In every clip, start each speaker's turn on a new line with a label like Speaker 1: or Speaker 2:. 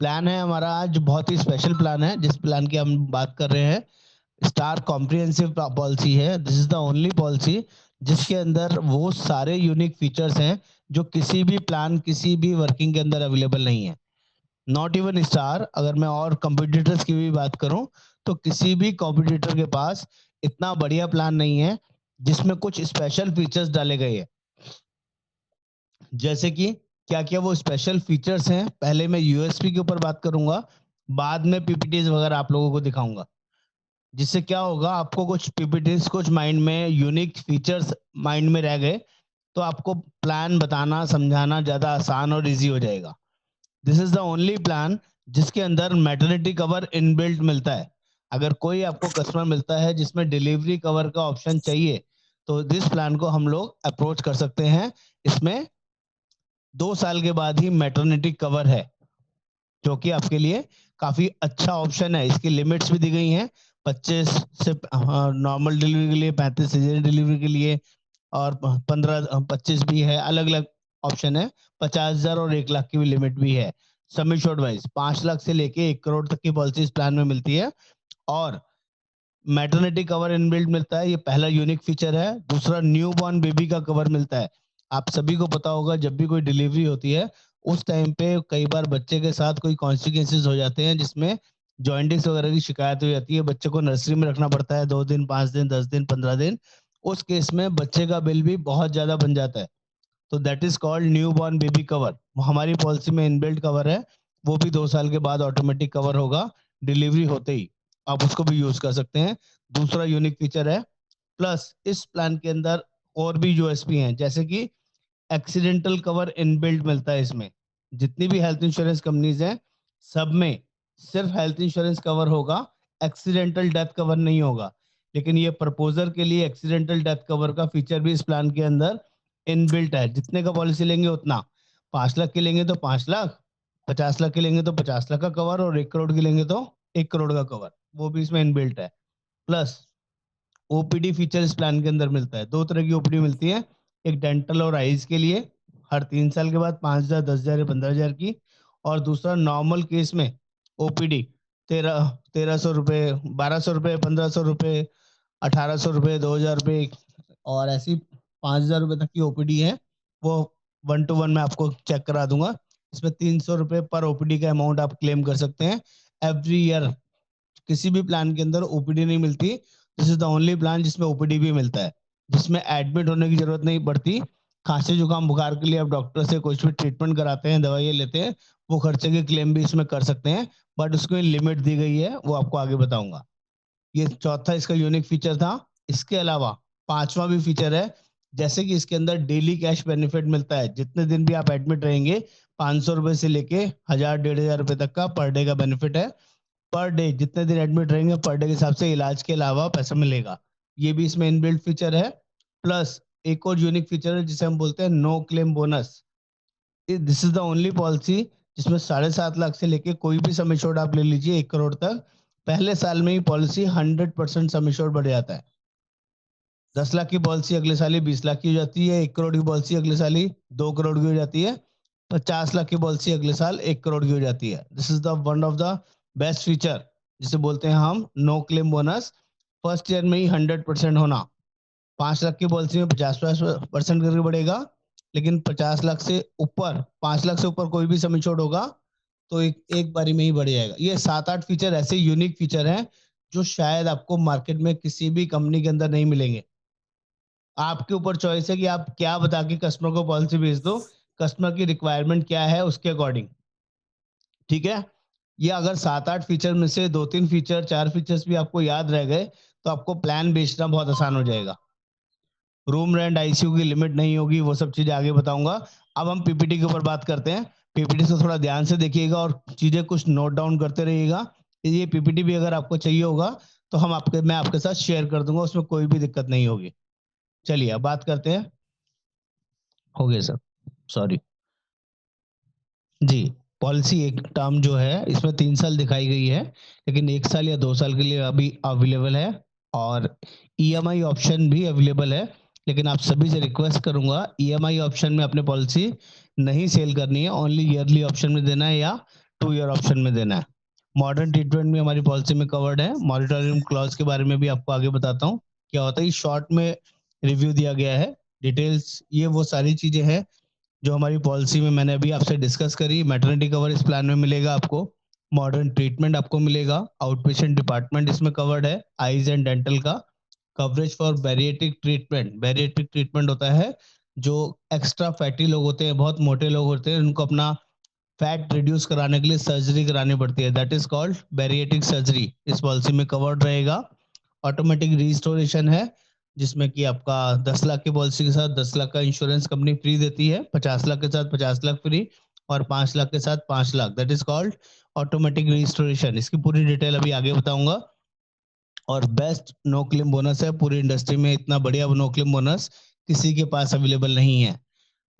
Speaker 1: Plan है हमारा आज बहुत ही स्पेशल प्लान है। जिस प्लान की हम बात कर रहे हैं स्टार कॉम्प्रिहेंसिव पॉलिसी है। This is the only policy जिसके अंदर वो सारे यूनिक फीचर्स हैं जो किसी भी प्लान किसी भी वर्किंग के अंदर अवेलेबल नहीं है। नॉट इवन स्टार, अगर मैं और कॉम्पिटिटर्स की भी बात करूं तो किसी भी कॉम्पिटिटर के पास इतना बढ़िया प्लान नहीं है जिसमें कुछ स्पेशल फीचर्स डाले गए हैं। जैसे कि क्या क्या वो स्पेशल फीचर्स हैं, पहले मैं यूएसपी के ऊपर बात करूंगा, बाद में पीपीटीज वगैरह आप लोगों को दिखाऊंगा। जिससे क्या होगा, आपको कुछ पीपीटीज कुछ माइंड में यूनिक फीचर्स माइंड में रह गए तो आपको प्लान बताना समझाना ज्यादा आसान और इजी हो जाएगा। This is the only plan जिसके अंदर मैटरनिटी कवर इनबिल्ट मिलता है। अगर कोई आपको कस्टमर मिलता है जिसमें डिलीवरी कवर का ऑप्शन चाहिए तो दिस प्लान को हम लोग अप्रोच कर सकते हैं। इसमें 2 साल के बाद ही मैटरनिटी कवर है जो कि आपके लिए काफी अच्छा ऑप्शन है। इसकी लिमिट्स भी दी गई हैं 25 से नॉर्मल डिलीवरी के लिए, 35 सीजन डिलीवरी के लिए, और 15 25 भी है। अलग अलग ऑप्शन है। 50,000 और 1 लाख की भी लिमिट भी है। सम इंश्योर्ड वाइज 5 लाख से लेके 1 करोड़ तक की पॉलिसी इस प्लान में मिलती है। और मैटरनिटी कवर इनबिल्ट मिलता है, ये पहला यूनिक फीचर है। दूसरा, न्यू बॉर्न बेबी का कवर मिलता है। आप सभी को पता होगा जब भी कोई डिलीवरी होती है उस टाइम पे कई बार बच्चे के साथ कोई कॉन्सिक्वेंसेज हो जाते हैं जिसमें जॉइंटिस वगैरह की शिकायत हो जाती है। बच्चे को नर्सरी में रखना पड़ता है 2 दिन 5 दिन 10 दिन 15 दिन। उस केस में बच्चे का बिल भी बहुत ज्यादा बन जाता है। तो that is called new born baby cover. हमारी पॉलिसी में इनबिल्ट कवर है। वो भी 2 साल के बाद ऑटोमेटिक कवर होगा डिलीवरी होते ही। आप उसको भी यूज कर सकते हैं। दूसरा यूनिक फीचर है। प्लस इस प्लान के अंदर और भी यूएसपी हैं, जैसे कि एक्सीडेंटल कवर इनबिल्ट मिलता है इसमें। जितनी भी हेल्थ इंश्योरेंस कंपनीज हैं सब में सिर्फ हेल्थ इंश्योरेंस कवर होगा, एक्सीडेंटल डेथ कवर नहीं होगा। लेकिन ये प्रपोजर के लिए एक्सीडेंटल डेथ कवर का फीचर भी इस प्लान के अंदर इनबिल्ट है। जितने का पॉलिसी लेंगे उतना, 5 लाख की लेंगे तो 5 लाख, 50 लाख की लेंगे तो 50 लाख का कवर, और 1 करोड़ की लेंगे तो 1 करोड़ का कवर, वो भी इसमें इनबिल्ट है। प्लस ओपीडी फीचर इस प्लान के अंदर मिलता है। 2 तरह की ओपीडी मिलती है, एक डेंटल और आईज के लिए हर 3 साल के बाद 5,000 10,000 या 15,000 की, और दूसरा नॉर्मल केस में ओपीडी 1300 रुपये, 1200 रुपये, 1500 रुपये, 1800 रुपये, 2,000 रुपये, और ऐसी 5,000 रुपये तक की ओपीडी है। वो 1 to 1 मैं आपको चेक करा दूंगा। इसमें 300 रुपये पर ओपीडी का अमाउंट आप क्लेम कर सकते हैं एवरी ईयर। किसी भी प्लान के अंदर ओपीडी नहीं मिलती। This is the only plan जिसमें ओपीडी भी मिलता है, जिसमें एडमिट होने की जरूरत नहीं पड़ती। खांसी जुकाम बुखार के लिए आप डॉक्टर से कुछ भी ट्रीटमेंट कराते हैं, दवाइयाँ लेते हैं, वो खर्चे के क्लेम भी इसमें कर सकते हैं। बट उसको लिमिट दी गई है, वो आपको आगे बताऊंगा। ये चौथा इसका यूनिक फीचर था। इसके अलावा पांचवा भी फीचर है। जैसे कि इसके अंदर डेली कैश बेनिफिट मिलता है। जितने दिन भी आप एडमिट रहेंगे 500 रुपए से लेके 1,000 1,500 रुपए तक का पर डे का बेनिफिट है। पर डे जितने दिन एडमिट रहेंगे पर डे के हिसाब से इलाज के अलावा पैसा मिलेगा। ये भी इसमें इनबिल्ट फीचर है। प्लस एक और यूनिक फीचर है जिसे हम बोलते हैं no claim bonus. This is the only policy जिसमें 7.5 लाख से लेके कोई भी सम एश्योर्ड आप ले लीजिए 1 करोड़ तक, पहले साल में ही पॉलिसी 100% सम एश्योर्ड बढ़ जाता है। 10 लाख की पॉलिसी अगले साल ही 20 लाख की हो जाती है। 1 करोड़ की पॉलिसी अगले साल ही 2 करोड़ की हो जाती है। 50 लाख की पॉलिसी अगले साल 1 करोड़ की हो जाती है। This is the one of the best feature जिसे बोलते हैं हम no claim bonus. First year में ही 100% होना। 5 लाख की पॉलिसी में 50% करके बढ़ेगा। लेकिन 50 लाख से ऊपर, 5 लाख से ऊपर कोई भी सम इंश्योर्ड होगा तो एक बारी में ही बढ़ जाएगा। ये 7 8 फीचर ऐसे यूनिक फीचर हैं जो शायद आपको मार्केट में किसी भी कंपनी के अंदर नहीं मिलेंगे। आपके ऊपर चॉइस है कि आप क्या बता के कस्टमर को पॉलिसी भेज दो। कस्टमर की रिक्वायरमेंट क्या है उसके अकॉर्डिंग, ठीक है। ये अगर 7 8 फीचर में से 2 3 फीचर 4 फीचर्स भी आपको याद रह गए तो आपको प्लान बेचना बहुत आसान हो जाएगा। रूम रेंट आईसीयू की लिमिट नहीं होगी, वो सब चीजें आगे बताऊंगा। अब हम पीपीटी के ऊपर बात करते हैं। पीपीटी से थोड़ा ध्यान से देखिएगा और चीजें कुछ नोट डाउन करते रहिएगा। ये पीपीटी भी अगर आपको चाहिए होगा तो मैं आपके साथ शेयर कर दूंगा, उसमें कोई भी दिक्कत नहीं होगी। चलिए अब बात करते हैं। हो गया सर, सॉरी जी। पॉलिसी एक टर्म जो है इसमें 3 साल दिखाई गई है, लेकिन 1 साल या 2 साल के लिए अभी अवेलेबल है। और ईएमआई ऑप्शन भी अवेलेबल है। लेकिन आप सभी से रिक्वेस्ट करूंगा, ईएमआई ऑप्शन में अपने पॉलिसी नहीं सेल करनी है, ओनली ईयरली ऑप्शन में देना है या 2 ईयर ऑप्शन में देना है। मॉडर्न ट्रीटमेंट भी हमारी पॉलिसी में कवर्ड है। मॉनिटरिंग क्लॉज के बारे में भी आपको आगे बताता हूँ क्या होता है। शॉर्ट में रिव्यू दिया गया है, डिटेल्स ये वो सारी चीजें हैं जो हमारी पॉलिसी में मैंने अभी आपसे डिस्कस करी। मैटरनिटी कवर इस प्लान में मिलेगा आपको, मॉडर्न ट्रीटमेंट आपको मिलेगा, आउट पेशेंट डिपार्टमेंट इसमें कवर्ड है, आईज एंड डेंटल का coverage for bariatric treatment. Bariatric treatment होता है जो एक्स्ट्रा फैटी लोग होते हैं, बहुत मोटे लोग होते हैं, उनको अपना फैट रिड्यूस कराने के लिए सर्जरी करानी पड़ती है, that is called bariatric surgery, इस पॉलिसी में कवर्ड रहेगा। ऑटोमेटिक रिस्टोरेशन है जिसमें कि आपका 10 लाख की पॉलिसी के साथ 10 लाख का इंश्योरेंस कंपनी फ्री देती है, 50 लाख के साथ 50 लाख फ्री, और 5 लाख के साथ 5 lakh, that is called automatic restoration. इसकी पूरी डिटेल अभी आगे बताऊंगा। और बेस्ट नो क्लेम बोनस है, पूरी इंडस्ट्री में इतना बढ़िया नो क्लेम बोनस किसी के पास अवेलेबल नहीं है।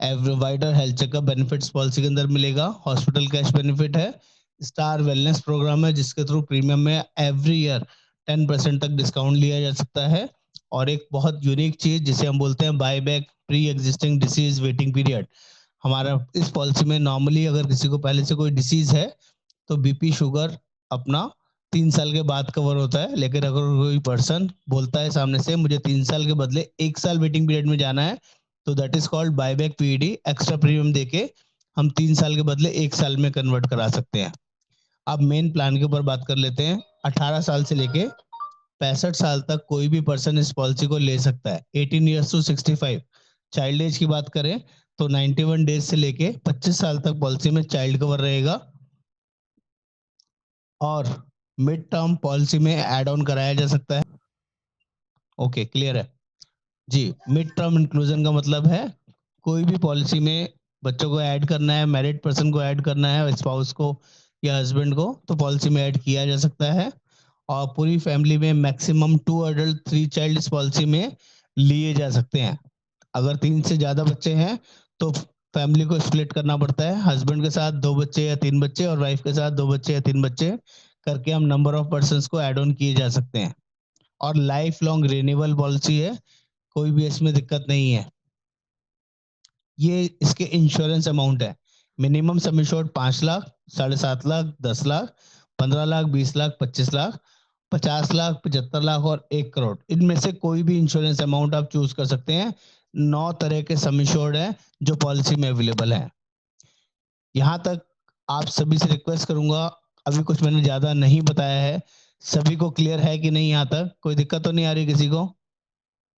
Speaker 1: एवरीवाइडर हेल्थ चेकअप बेनिफिट्स पॉलिसी के अंदर मिलेगा, हॉस्पिटल कैश बेनिफिट है, स्टार वेलनेस प्रोग्राम है जिसके थ्रू प्रीमियम में एवरी ईयर 10% तक डिस्काउंट लिया जा सकता है। और एक बहुत यूनिक चीज जिसे हम बोलते हैं buy back pre existing disease waiting period. हमारा इस पॉलिसी में नॉर्मली अगर किसी को पहले से कोई डिसीज है तो बीपी शुगर अपना 3 साल के बाद कवर होता है, लेकिन अगर कोई पर्सन बोलता है सामने से मुझे 3 साल के बदले 1 साल वेटिंग पीरियड में जाना है तो that is called buyback PED, extra premium देके हम 3 साल के बदले 1 साल में कन्वर्ट करा सकते हैं। अब मेन प्लान के ऊपर बात कर लेते हैं। 18 साल से लेके 65 साल तक कोई भी पर्सन इस पॉलिसी को ले सकता है। 18 ईयर्स टू 65। चाइल्ड एज की बात करें तो 91 डेज से लेके 25 साल तक पॉलिसी में चाइल्ड कवर रहेगा। और मिड टर्म पॉलिसी में एड ऑन कराया जा सकता है। ओके, क्लियर है जी। मिड टर्म इंक्लूजन का मतलब है कोई भी पॉलिसी में बच्चों को ऐड करना है, मैरिड पर्सन को ऐड करना है, स्पाउस को या हस्बैंड को, तो पॉलिसी में ऐड किया जा सकता है। और पूरी फैमिली में मैक्सिमम 2 अडल्ट 3 चाइल्ड इस पॉलिसी में लिए जा सकते हैं। अगर 3 से ज्यादा बच्चे हैं तो फैमिली को स्प्लिट करना पड़ता है, हस्बैंड के साथ 2 बच्चे या 3 बच्चे और वाइफ के साथ 2 बच्चे या 3 बच्चे करके हम नंबर ऑफ पर्सन को ऐड ऑन किए जा सकते हैं। और लाइफ लॉन्ग रिन्यूएबल पॉलिसी है, कोई भी इसमें दिक्कत नहीं है। ये इसके इंश्योरेंस अमाउंट है, मिनिमम सम इंश्योर्ड 5 लाख, 7.5 लाख, 10 लाख, 15 लाख, 20 लाख, 25 लाख, 50 लाख, 75 लाख और 1 करोड़। इनमें से कोई भी इंश्योरेंस अमाउंट आप चूज कर सकते हैं। 9 तरह के सम इंश्योर्ड है जो पॉलिसी में अवेलेबल है। यहाँ तक आप सभी से रिक्वेस्ट करूंगा, अभी कुछ मैंने ज्यादा नहीं बताया है, सभी को क्लियर है कि नहीं? यहाँ तक कोई दिक्कत तो नहीं आ रही किसी को?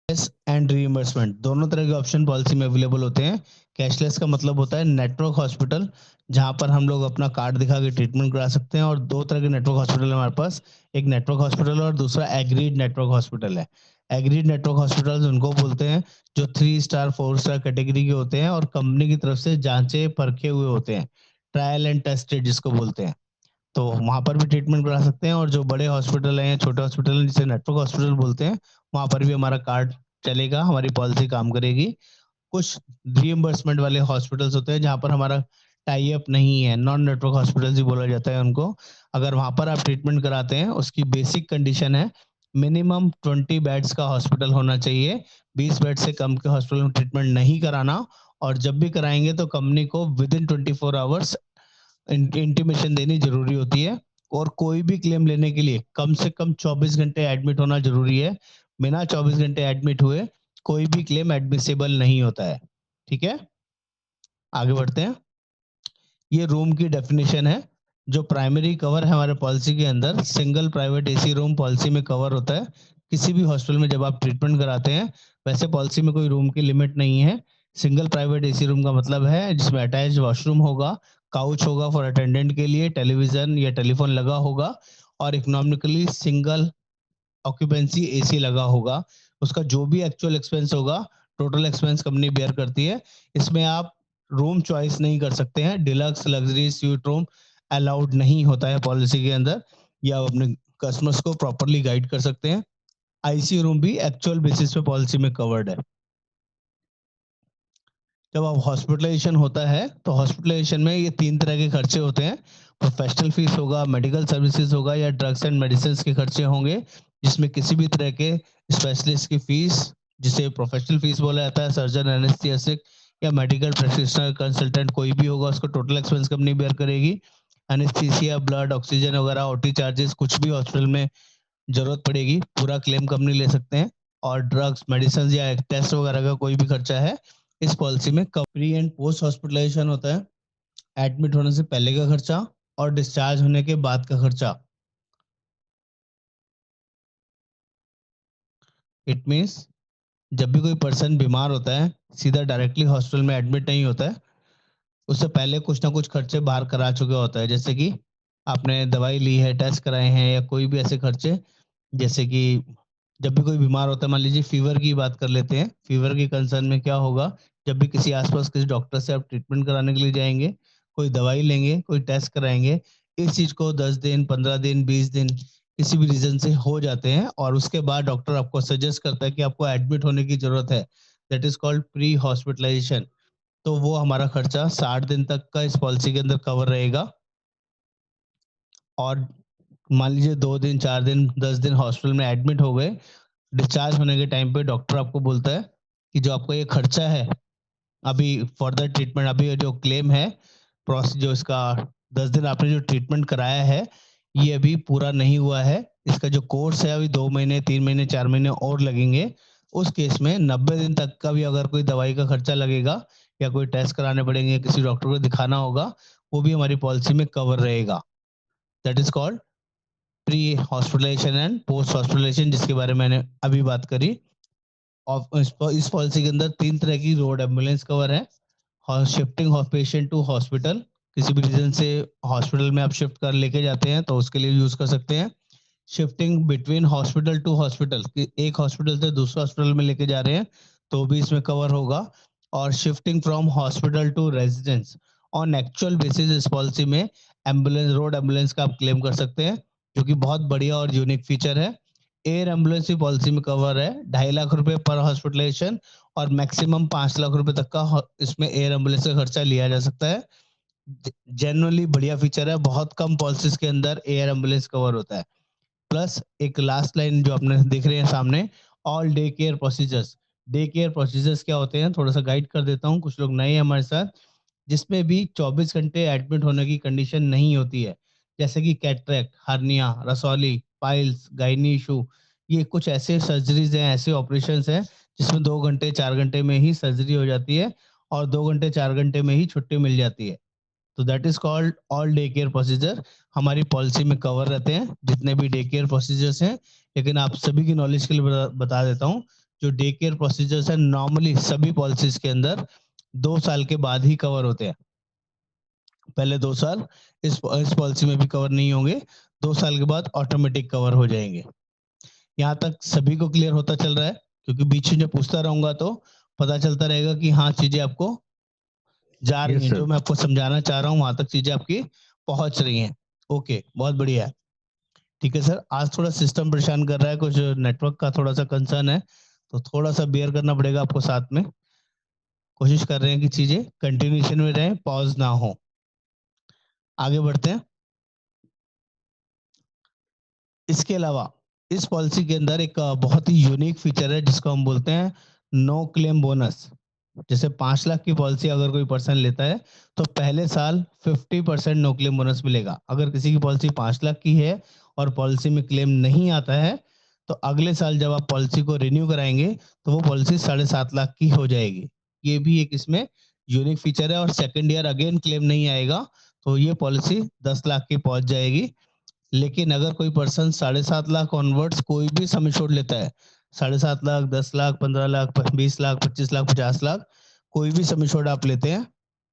Speaker 1: कैशलेस एंड रीइंबर्समेंट दोनों तरह के ऑप्शन पॉलिसी में अवेलेबल होते हैं। कैशलेस का मतलब होता है नेटवर्क हॉस्पिटल, जहां पर हम लोग अपना कार्ड दिखा के ट्रीटमेंट करा सकते हैं। और 2 तरह के नेटवर्क हॉस्पिटल है हमारे पास, एक नेटवर्क हॉस्पिटल और दूसरा एग्रीड नेटवर्क हॉस्पिटल है। एग्रीड नेटवर्क हॉस्पिटल उनको बोलते हैं जो 3 स्टार 4 स्टार कैटेगरी के होते हैं और कंपनी की तरफ से जांचे परखे हुए होते हैं, ट्रायल एंड टेस्टेड जिसको बोलते हैं। तो वहां पर भी ट्रीटमेंट करा सकते हैं। और जो बड़े हॉस्पिटल हैं, छोटे हॉस्पिटल हैं जिसे नेटवर्क हॉस्पिटल बोलते हैं, वहां पर भी हमारा कार्ड चलेगा, हमारी पॉलिसी काम करेगी। कुछ रीइंबर्समेंट वाले हॉस्पिटल्स होते हैं जहां पर हमारा टाई अप नहीं है, नॉन नेटवर्क हॉस्पिटल्स ही बोला जाता है उनको। अगर वहां पर आप ट्रीटमेंट कराते हैं, उसकी बेसिक कंडीशन है मिनिमम 20 बेड्स का हॉस्पिटल होना चाहिए, 20 बेड से कम के हॉस्पिटल में ट्रीटमेंट नहीं कराना। और जब भी कराएंगे तो कंपनी को विद इन 24 आवर्स इंटीमेशन देनी जरूरी होती है। और कोई भी क्लेम लेने के लिए कम से कम 24 घंटे एडमिट होना जरूरी है। बिना 24 घंटे एडमिट हुए कोई भी क्लेम एडमिसेबल नहीं होता है। ठीक है, आगे बढ़ते हैं। ये रूम की डेफिनेशन है। जो प्राइमरी कवर है हमारे पॉलिसी के अंदर, single private AC room policy में कवर होता है किसी भी हॉस्पिटल में जब आप ट्रीटमेंट कराते हैं। वैसे पॉलिसी में कोई रूम की लिमिट नहीं है। सिंगल प्राइवेट एसी रूम का मतलब है जिसमें अटैच वॉशरूम होगा, काउच होगा फॉर अटेंडेंट के लिए, टेलीविजन या टेलीफोन लगा होगा, और इकोनॉमिकली सिंगल ऑक्यूपेंसी एसी लगा होगा। उसका जो भी एक्चुअल एक्सपेंस होगा, टोटल एक्सपेंस कंपनी बेयर करती है। इसमें आप रूम चॉइस नहीं कर सकते हैं, deluxe luxury suite room allowed नहीं होता है पॉलिसी के अंदर। या आप अपने कस्टमर्स को प्रॉपरली गाइड कर सकते हैं। आईसी रूम भी एक्चुअल बेसिस पे पॉलिसी में कवर्ड है। जब आप हॉस्पिटलाइजेशन होता है तो हॉस्पिटलाइजेशन में ये 3 तरह के खर्चे होते हैं। प्रोफेशनल फीस होगा, मेडिकल सर्विसेज होगा, या ड्रग्स एंड मेडिसिन के खर्चे होंगे, जिसमें किसी भी तरह के स्पेशलिस्ट की फीस, जिसे प्रोफेशनल फीस बोला जाता है, सर्जन, एनेस्थेसिक या मेडिकल प्रैक्टिशनर कंसल्टेंट कोई भी होगा, उसको टोटल एक्सपेंस कंपनी बेयर करेगी। एनेस्थीसिया, ब्लड, ऑक्सीजन वगैरह, ओटी चार्जेस, कुछ भी हॉस्पिटल में जरूरत पड़ेगी पूरा क्लेम कंपनी ले सकते हैं। और ड्रग्स, मेडिसिन या टेस्ट वगैरह का कोई भी खर्चा है इस पॉलिसी में प्री एंड पोस्ट हॉस्पिटलाइजेशन होता है, एडमिट होने से पहले का खर्चा और डिस्चार्ज होने के बाद का खर्चा। इट मीन्स जब भी कोई पर्सन बीमार होता है सीधा डायरेक्टली हॉस्पिटल में एडमिट नहीं होता है, उससे पहले कुछ ना कुछ खर्चे बाहर करा चुके होता है, जैसे कि आपने दवाई ली है, टेस्ट कराए हैं, या कोई भी ऐसे खर्चे। जैसे कि जब भी कोई बीमार होता है, मान लीजिए फीवर की बात कर लेते हैं, फीवर के कंसर्न में क्या होगा, जब भी किसी आसपास किसी डॉक्टर से आप ट्रीटमेंट कराने के लिए जाएंगे, कोई दवाई लेंगे, कोई टेस्ट कराएंगे, इस चीज को 10 दिन, 15 दिन, 20 दिन किसी भी रीजन से हो जाते हैं और उसके बाद डॉक्टर आपको सजेस्ट करता है कि आपको एडमिट होने की जरूरत है, that is called pre hospitalisation. तो वो हमारा खर्चा 60 दिन तक का इस पॉलिसी के अंदर कवर रहेगा। और मान लीजिए 2 दिन, 4 दिन, 10 दिन हॉस्पिटल में एडमिट हो गए, डिस्चार्ज होने के टाइम पे डॉक्टर आपको बोलता है कि जो आपका ये खर्चा है अभी फर्दर ट्रीटमेंट, अभी जो क्लेम है प्रोसेस, जो इसका 10 दिन आपने जो ट्रीटमेंट कराया है ये अभी पूरा नहीं हुआ है, इसका जो कोर्स है अभी 2 महीने, 3 महीने, 4 महीने और लगेंगे। उस केस में 90 दिन तक का भी अगर कोई दवाई का खर्चा लगेगा या कोई टेस्ट कराने पड़ेंगे, किसी डॉक्टर को दिखाना होगा, वो भी हमारी पॉलिसी में कवर रहेगा। That is called pre hospitalisation and post hospitalisation, जिसके बारे में मैंने अभी बात करी। और इस पॉलिसी के अंदर 3 तरह की रोड एम्बुलेंस कवर है। Shifting of patient to hospital, किसी भी रीजन से हॉस्पिटल में आप शिफ्ट कर लेके जाते हैं तो उसके लिए यूज कर सकते हैं। Shifting between hospital to hospital, एक हॉस्पिटल से दूसरे हॉस्पिटल में लेके जा रहे हैं तो भी इसमें कवर होगा। और shifting from hospital to residence, on actual basis इस पॉलिसी में एम्बुलेंस, रोड एम्बुलेंस का आप क्लेम कर सकते हैं, जो कि बहुत बढ़िया और यूनिक फीचर है। एयर एम्बुलेंस भी पॉलिसी में कवर है, 2.5 लाख रुपए पर हॉस्पिटलाइजेशन और मैक्सिमम 5 लाख रुपए तक का इसमें एयर एम्बुलेंस का खर्चा लिया जा सकता है। जनरली बढ़िया फीचर है, बहुत कम पॉलिसीज के अंदर एयर एम्बुलेंस कवर होता है। प्लस एक लास्ट लाइन जो आपने देख रहे हैं सामने, all day care procedures. Day care procedures क्या होते हैं, थोड़ा सा गाइड कर देता हूँ, कुछ लोग नए हैं हमारे साथ। जिसमें भी 24 घंटे एडमिट होने की कंडीशन नहीं होती है, जैसे कि कैटरेक्ट, हर्निया, रसौली, पाइल्स, गाइनी इशू, ये कुछ ऐसे सर्जरीज हैं, ऐसे ऑपरेशन हैं जिसमें 2 घंटे 4 घंटे में ही सर्जरी हो जाती है और 2 घंटे 4 घंटे में ही छुट्टी मिल जाती है। तो that is called all day care procedure, हमारी पॉलिसी में कवर रहते हैं जितने भी डे केयर प्रोसीजर्स हैं। लेकिन आप सभी की नॉलेज के लिए बता देता हूँ, जो डे केयर प्रोसीजर्स है नॉर्मली सभी पॉलिसीज के अंदर 2 साल के बाद ही कवर होते हैं। पहले 2 साल इस पॉलिसी में भी कवर नहीं होंगे, 2 साल के बाद ऑटोमेटिक कवर हो जाएंगे। यहाँ तक सभी को क्लियर होता चल रहा है? क्योंकि बीच में जो पूछता रहूंगा तो पता चलता रहेगा कि हाँ चीजें आपको जा रही हैं, जो मैं आपको समझाना चाह रहा हूँ वहां तक चीजें आपकी पहुंच रही हैं। ओके, बहुत बढ़िया है। ठीक है सर, आज थोड़ा सिस्टम परेशान कर रहा है, कुछ नेटवर्क का थोड़ा सा कंसर्न है, तो थोड़ा सा बेयर करना पड़ेगा आपको साथ में। कोशिश कर रहे हैं कि चीजें कंटिन्यूशन में रहे, पॉज ना हो। आगे बढ़ते हैं। इसके अलावा इस पॉलिसी के अंदर एक बहुत ही यूनिक फीचर है जिसको हम बोलते हैं नो क्लेम बोनस। जैसे 5 लाख की पॉलिसी अगर कोई पर्सन लेता है तो पहले साल 50% नो क्लेम बोनस मिलेगा। अगर किसी की पॉलिसी 5 लाख की है और पॉलिसी में क्लेम नहीं आता है तो अगले साल जब आप पॉलिसी को रिन्यू कराएंगे तो वो पॉलिसी 7.5 लाख की हो जाएगी। ये भी एक इसमें यूनिक फीचर है। और सेकेंड ईयर अगेन क्लेम नहीं आएगा तो ये पॉलिसी 10 लाख की पहुंच जाएगी। लेकिन अगर कोई पर्सन 7.5 लाख ऑनवर्ड्स कोई भी सम इंश्योर्ड लेता है, 7.5 लाख, 10 लाख, 15 लाख, 20 लाख, 25 लाख, 50 लाख, कोई भी सम इंश्योर्ड आप लेते हैं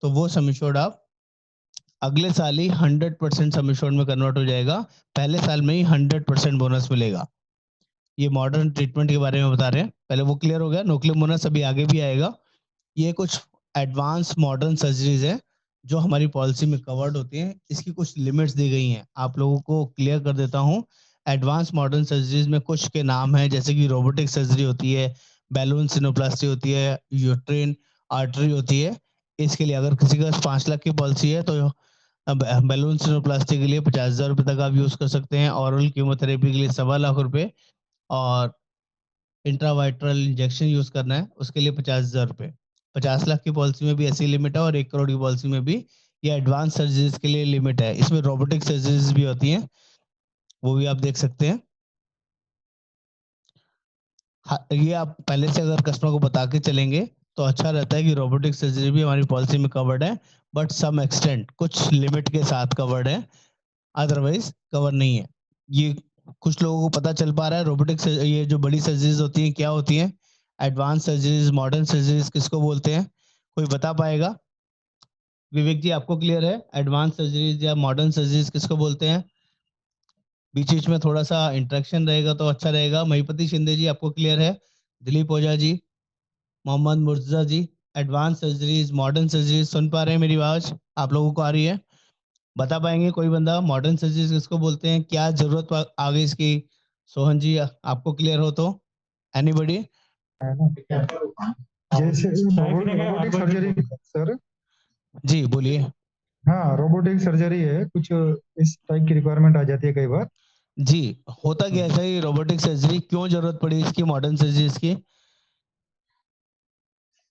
Speaker 1: तो वो सम इंश्योर्ड आप अगले साल ही 100% सम इंश्योर्ड में कन्वर्ट हो जाएगा। पहले साल में ही 100% बोनस मिलेगा। ये मॉडर्न ट्रीटमेंट के बारे में बता रहे हैं, पहले वो क्लियर हो गया। न्यूक्लियर बोनस अभी आगे भी आएगा। ये कुछ एडवांस मॉडर्न सर्जरीज है जो हमारी पॉलिसी में कवर्ड होती हैं। इसकी कुछ लिमिट्स दी गई हैं, आप लोगों को क्लियर कर देता हूँ। एडवांस मॉडर्न सर्जरीज में कुछ के नाम है, जैसे कि रोबोटिक सर्जरी होती है, बैलून सिनोप्लास्टी होती है, यूट्रेन आर्टरी होती है। इसके लिए अगर किसी का 5 लाख की पॉलिसी है तो बैलून सिनोप्लास्टी के लिए 50,000 रुपए तक आप यूज कर सकते हैं। ऑरल कीमोथेरेपी के लिए 2.25 लाख रुपए, और इंट्रावाइट्रल इंजेक्शन यूज करना है उसके लिए 50,000 रुपए। 50 लाख की पॉलिसी में भी ऐसी लिमिट है और 1 करोड़ की पॉलिसी में भी ये एडवांस सर्जरीज के लिए लिमिट है। इसमें रोबोटिक सर्जरीज भी होती हैं, वो भी आप देख सकते हैं। ये आप पहले से अगर कस्टमर को बता के चलेंगे तो अच्छा रहता है कि रोबोटिक सर्जरी भी हमारी पॉलिसी में कवर्ड है, बट सम एक्सटेंट, कुछ लिमिट के साथ कवर्ड है, अदरवाइज कवर नहीं है। ये कुछ लोगों को पता चल पा रहा है रोबोटिक, ये जो बड़ी सर्जरीज होती हैं क्या होती हैं, एडवांस सर्जरीज, मॉडर्न सर्जरीज किसको बोलते हैं, कोई बता पाएगा? विवेक जी, आपको क्लियर है एडवांस सर्जरीज या मॉडर्न सर्जरीज किसको बोलते हैं? बीच बीच में थोड़ा सा इंटरेक्शन रहेगा तो अच्छा रहेगा। महिपति शिंदे जी, आपको क्लियर है? दिलीप ओझा जी, मोहम्मद मुर्तजा जी, एडवांस सर्जरीज, मॉडर्न सर्जरीज सुन पा रहे हैं मेरी आवाज? आप लोगों को आ रही है? बता पाएंगे कोई बंदा मॉडर्न सर्जरीज किसको बोलते हैं, क्या जरूरत आ गई इसकी? सोहन जी, आपको क्लियर हो तो? एनीबॉडी?
Speaker 2: जैसे रोबोटिक सर्जरी सर।
Speaker 1: जी बोलिए।
Speaker 2: हाँ, रोबोटिक सर्जरी है, कुछ इस टाइप की रिक्वायरमेंट आ जाती है कई बार।
Speaker 1: जी, होता क्या है सही रोबोटिक सर्जरी, क्यों जरूरत पड़ी इसकी, मॉडर्न सर्जरीज की?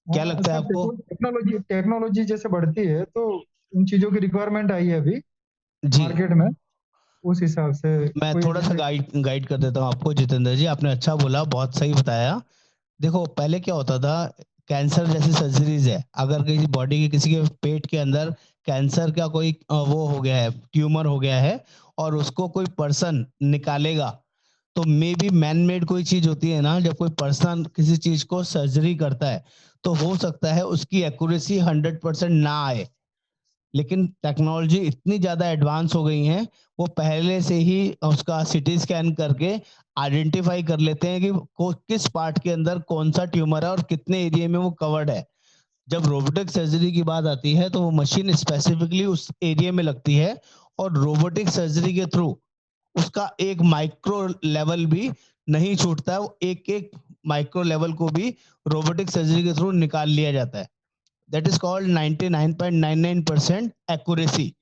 Speaker 1: क्या
Speaker 2: हाँ
Speaker 1: लगता है
Speaker 2: सर,
Speaker 1: आपको?
Speaker 2: टेक्नोलॉजी टेक्नोलॉजी जैसे बढ़ती है तो उन चीजों की रिक्वायरमेंट आई है अभी
Speaker 1: जी,
Speaker 2: मार्केट में, उस हिसाब से
Speaker 1: मैं
Speaker 2: कोई
Speaker 1: थोड़ा सा
Speaker 2: जैसे।
Speaker 1: गाइड गाइड कर देता हूँ आपको। जितेंद्र जी, आपने अच्छा बोला, बहुत सही बताया। देखो पहले क्या होता था, कैंसर जैसी सर्जरीज है, अगर किसी बॉडी के, किसी के पेट के अंदर कैंसर का कोई वो हो गया है, ट्यूमर हो गया है, और उसको कोई पर्सन निकालेगा, तो मे बी मैन मेड कोई चीज होती है ना, जब कोई पर्सन किसी चीज को सर्जरी करता है तो हो सकता है उसकी एक्यूरेसी 100% ना आए। लेकिन टेक्नोलॉजी इतनी ज्यादा एडवांस हो गई है, वो पहले से ही उसका सीटी स्कैन करके आइडेंटिफाई कर लेते हैं कि किस पार्ट के अंदर कौन सा ट्यूमर है और कितने एरिया में वो कवर्ड है। जब रोबोटिक सर्जरी की बात आती है तो वो मशीन स्पेसिफिकली उस एरिया में लगती है, और रोबोटिक सर्जरी के थ्रू उसका एक माइक्रो लेवल भी नहीं छूटता है, वो एक एक माइक्रो लेवल को भी रोबोटिक सर्जरी के थ्रू निकाल लिया जाता है। That is called 99.99% accuracy.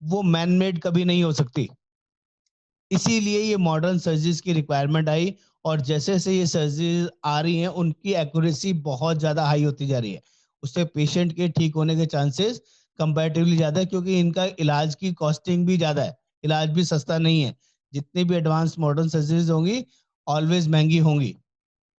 Speaker 1: वो मैन मेड कभी नहीं हो सकती। इसीलिए ये मॉडर्न सर्जरीज की रिक्वायरमेंट आई, और जैसे जैसे ये सर्जरीज आ रही हैं उनकी एक्यूरेसी बहुत ज्यादा हाई होती जा रही है। उससे पेशेंट के ठीक होने के चांसेस कंपैरेटिवली ज्यादा है, क्योंकि इनका इलाज की कॉस्टिंग भी ज्यादा है, इलाज भी सस्ता नहीं है। जितनी भी एडवांस मॉडर्न सर्जरीज होंगी ऑलवेज महंगी होंगी।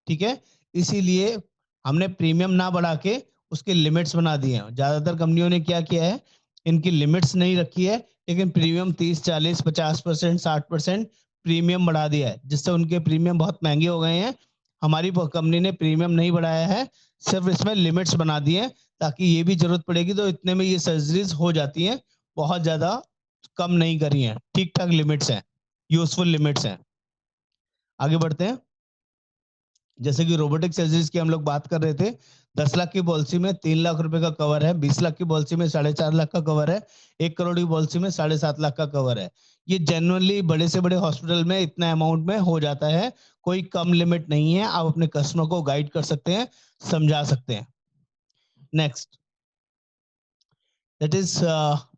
Speaker 1: ठीक है, इसीलिए हमने प्रीमियम ना बढ़ा के उसके लिमिट्स बना दिए हैं। ज्यादातर कंपनियों ने क्या किया है, इनकी लिमिट्स नहीं रखी है, लेकिन प्रीमियम 30, 40, 50%, 60% प्रीमियम बढ़ा दिया है, जिससे उनके प्रीमियम बहुत महंगे हो गए हैं। हमारी कंपनी ने प्रीमियम नहीं बढ़ाया है, सिर्फ इसमें लिमिट्स बना दिए हैं, ताकि ये भी जरूरत पड़ेगी तो इतने में ये सर्जरीज हो जाती हैं। बहुत ज्यादा कम नहीं करी हैं, ठीक ठाक लिमिट्स हैं, यूजफुल लिमिट्स हैं। आगे बढ़ते हैं। जैसे कि रोबोटिक सर्जरीज की हम लोग बात कर रहे थे, 10 लाख की पॉलिसी में 3 लाख रुपए का कवर है, 20 लाख की पॉलिसी में 4.5 लाख का कवर है, 1 करोड़ की पॉलिसी में 7.5 लाख का कवर है। ये जनरली बड़े से बड़े हॉस्पिटल में इतना अमाउंट में हो जाता है, कोई कम लिमिट नहीं है। आप अपने कस्टमर को गाइड कर सकते हैं, समझा सकते हैं। नेक्स्ट, दैट इज,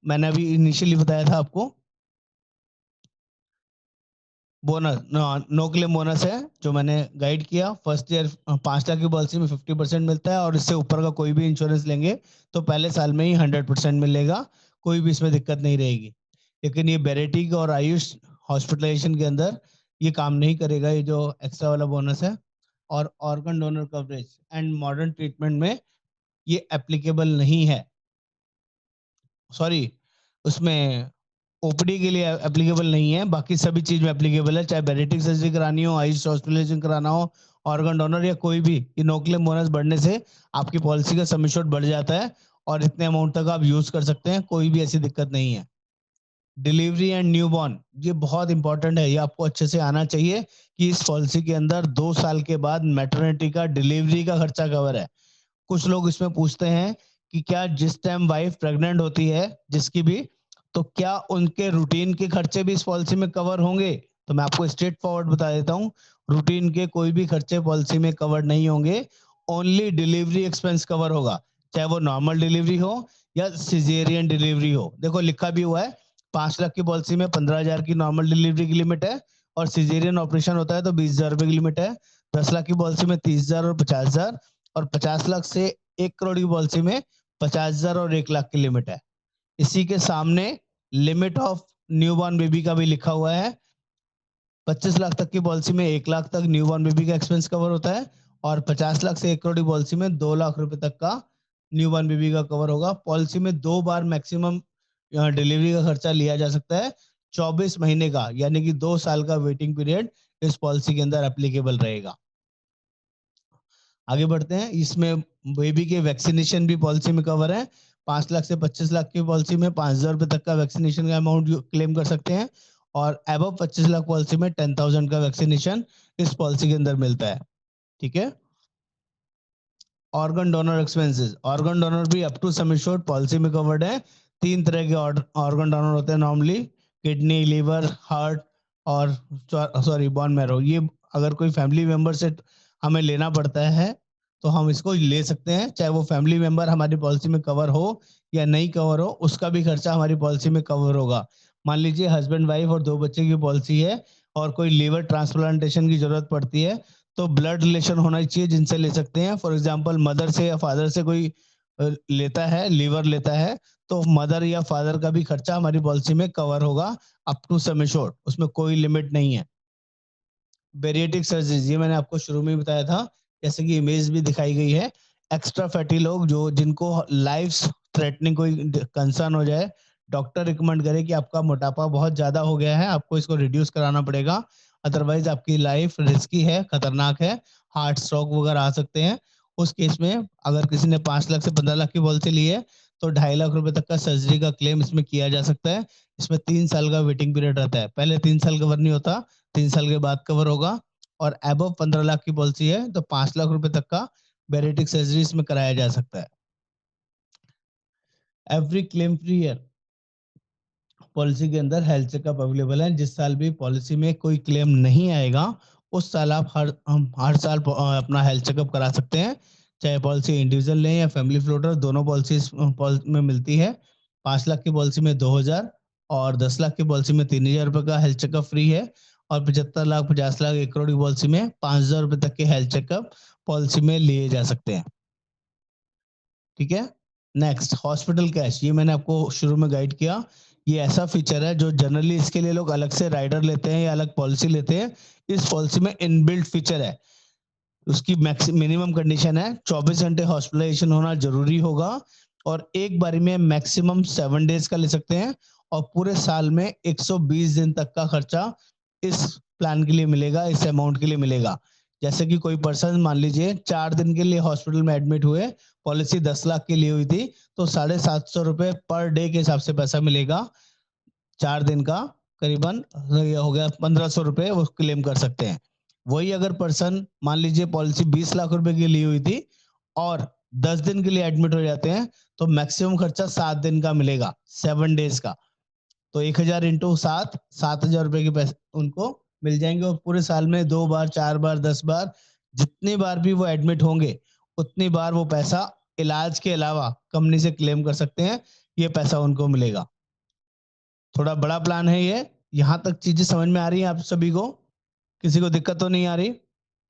Speaker 1: मैंने अभी इनिशियली बताया था आपको, बोनस, नो क्लेम बोनस है जो मैंने गाइड किया। फर्स्ट ईयर 5 लाख की पॉलिसी में 50% मिलता है, और इससे ऊपर का कोई भी इंश्योरेंस लेंगे तो पहले साल में ही 100% मिलेगा, कोई भी इसमें दिक्कत नहीं रहेगी। लेकिन ये बेरेटिक और आयुष हॉस्पिटलाइजेशन के अंदर ये काम नहीं करेगा, ये जो एक्स्ट्रा वाला बोनस है। और organ donor coverage and modern treatment में ये एप्लीकेबल नहीं है, सॉरी, उसमें ओपीडी के लिए एप्लीकेबल नहीं है, बाकी सभी चीज में एप्लीकेबल है। चाहे बेरेटिक सर्जरी करानी हो, आइस हॉस्पिटलाइजेशन कराना हो, ऑर्गन डोनर या कोई भी, ये नो क्लेम बोनस बढ़ने से आपकी पॉलिसी का सम एश्योर्ड बढ़ जाता है, और इतने अमाउंट तक आप यूज कर सकते हैं, कोई भी ऐसी दिक्कत नहीं है। डिलीवरी एंड न्यूबॉर्न, ये बहुत इंपॉर्टेंट है, ये आपको अच्छे से आना चाहिए कि इस पॉलिसी के अंदर 2 साल के बाद मैटरनिटी का, डिलीवरी का खर्चा कवर है। कुछ लोग इसमें पूछते हैं कि क्या जिस टाइम वाइफ प्रेग्नेंट होती है जिसकी भी, तो क्या उनके रूटीन के खर्चे भी इस पॉलिसी में कवर होंगे? तो मैं आपको स्ट्रेट फॉरवर्ड बता देता हूं, रूटीन के कोई भी खर्चे पॉलिसी में कवर नहीं होंगे। ओनली डिलीवरी एक्सपेंस कवर होगा, चाहे वो नॉर्मल डिलीवरी हो या सिजेरियन डिलीवरी हो। देखो लिखा भी हुआ है, 5 लाख की पॉलिसी में 15,000 की नॉर्मल डिलीवरी की लिमिट है, और सिजेरियन ऑपरेशन होता है तो 20,000 रुपए की लिमिट है। 10 लाख की पॉलिसी में 30,000 और 50,000, और 50 लाख से 1 करोड़ की पॉलिसी में 50,000 और 1 लाख की लिमिट है। इसी के सामने लिमिट ऑफ न्यूबॉर्न बेबी का भी लिखा हुआ है। 25 लाख तक की पॉलिसी में 1 लाख तक न्यूबॉर्न बेबी का एक्सपेंस कवर होता है, और 50 लाख से 1 करोड़ की पॉलिसी में 2 लाख रुपए तक का न्यूबॉर्न बेबी का कवर होगा। पॉलिसी में 2 बार मैक्सिमम डिलीवरी का खर्चा लिया जा सकता है। 24 महीने का यानी कि 2 साल का वेटिंग पीरियड इस पॉलिसी के अंदर एप्लीकेबल रहेगा। आगे बढ़ते हैं। इसमें बेबी के वैक्सीनेशन भी पॉलिसी में कवर है। 5 लाख से 25 लाख की पॉलिसी में 5,000 रुपए तक का वैक्सीनेशन का अमाउंट क्लेम कर सकते हैं, और अबव 25 लाख पॉलिसी में 10,000 का वैक्सीनेशन इस पॉलिसी के अंदर मिलता है। ठीक है। Organ donor expenses, organ donor भी up to sum assured policy में कवर्ड है। 3 तरह के ऑर्गन डोनर होते हैं नॉर्मली, किडनी, लीवर, हार्ट और बोन मैरो। ये अगर कोई फैमिली मेंबर से हमें लेना पड़ता है तो हम इसको ले सकते हैं, चाहे वो फैमिली मेंबर हमारी पॉलिसी में कवर हो या नहीं कवर हो, उसका भी खर्चा हमारी पॉलिसी में कवर होगा। मान लीजिए हस्बैंड वाइफ और 2 बच्चे की पॉलिसी है और कोई लीवर ट्रांसप्लांटेशन की जरूरत पड़ती है, तो ब्लड रिलेशन होना चाहिए जिनसे ले सकते हैं। फॉर एग्जांपल मदर से या फादर से कोई लेता है, लीवर लेता है, तो मदर या फादर का भी खर्चा हमारी पॉलिसी में कवर होगा अप टू सम एश्योर्ड, उसमें कोई लिमिट नहीं है। बेरिएट्रिक सर्जरीज, ये मैंने आपको शुरू में बताया था, जैसे कि इमेज भी दिखाई गई है। एक्स्ट्रा फैटी लोग जो जिनको लाइफ थ्रेटनिंग कोई कंसर्न हो जाए, डॉक्टर रिकमेंड करे कि आपका मोटापा बहुत ज्यादा हो गया है, आपको इसको रिड्यूस कराना पड़ेगा, अदरवाइज आपकी लाइफ रिस्की है, खतरनाक है, हार्ट स्ट्रोक वगैरह आ सकते हैं। उस केस में अगर किसी ने 5 लाख से 15 लाख की पॉलिसी ली है तो 2.5 लाख रुपए तक का सर्जरी का क्लेम इसमें किया जा सकता है। इसमें 3 साल का वेटिंग पीरियड रहता है, पहले 3 साल कवर नहीं होता, 3 साल के बाद कवर होगा। और अबव 15 लाख की पॉलिसी है तो 5 लाख रुपए तक का बेरेटिक सर्जरी इसमें कराया जा सकता है। Every claim free year policy के अंदर हेल्थ चेकअप अवेलेबल है। जिस साल भी पॉलिसी में कोई क्लेम नहीं आएगा उस साल आप हर साल अपना हेल्थ चेकअप करा सकते हैं, चाहे पॉलिसी इंडिविजुअल लें या फैमिली फ्लोटर, दोनों पॉलिसी में मिलती है। 5 लाख की पॉलिसी में 2,000 और 10 लाख की पॉलिसी में 3,000 रुपए का हेल्थ चेकअप फ्री है, और 75 लाख, 50 लाख, 1 करोड़ की पॉलिसी में 5,000 रुपए तक के हेल्थ चेकअप पॉलिसी में लिए जा सकते हैं। ठीक है। नेक्स्ट, हॉस्पिटल कैश, ये मैंने आपको शुरू में गाइड किया। ये ऐसा फीचर है जो जनरली इसके लिए लोग अलग से राइडर लेते हैं या अलग पॉलिसी लेते हैं। इस पॉलिसी में इनबिल्ट फीचर है, उसकी मिनिमम कंडीशन है 24 घंटे हॉस्पिटलाइजेशन होना जरूरी होगा, और एक बारी में मैक्सिमम 7 डेज का ले सकते हैं, और पूरे साल में 120 दिन तक का खर्चा इस प्लान के लिए मिलेगा, इस अमाउंट के लिए मिलेगा। जैसे कि कोई पर्सन मान लीजिए 4 दिन के लिए हॉस्पिटल में एडमिट हुए, पॉलिसी 10 लाख की ली हुई थी, तो 750 रुपए पर डे के हिसाब से पैसा मिलेगा। 4 दिन का करीबन ये हो गया 1,500 रुपए वो क्लेम कर सकते हैं। वही अगर पर्सन मान लीजिए पॉलिसी 20 लाख रुपए की ली हुई थी और 10 दिन के लिए एडमिट हो जाते हैं, तो मैक्सिमम खर्चा 7 दिन का मिलेगा, 7 डेज का। तो 1,000 इंटू 7, 7,000 रुपए के पैसे उनको मिल जाएंगे, और पूरे साल में 2 बार, 4 बार, 10 बार, जितनी बार भी वो एडमिट होंगे उतनी बार वो पैसा इलाज के अलावा कंपनी से क्लेम कर सकते हैं, ये पैसा उनको मिलेगा। थोड़ा बड़ा प्लान है ये। यहां तक चीजें समझ में आ रही हैं आप सभी को? किसी को दिक्कत तो नहीं आ रही?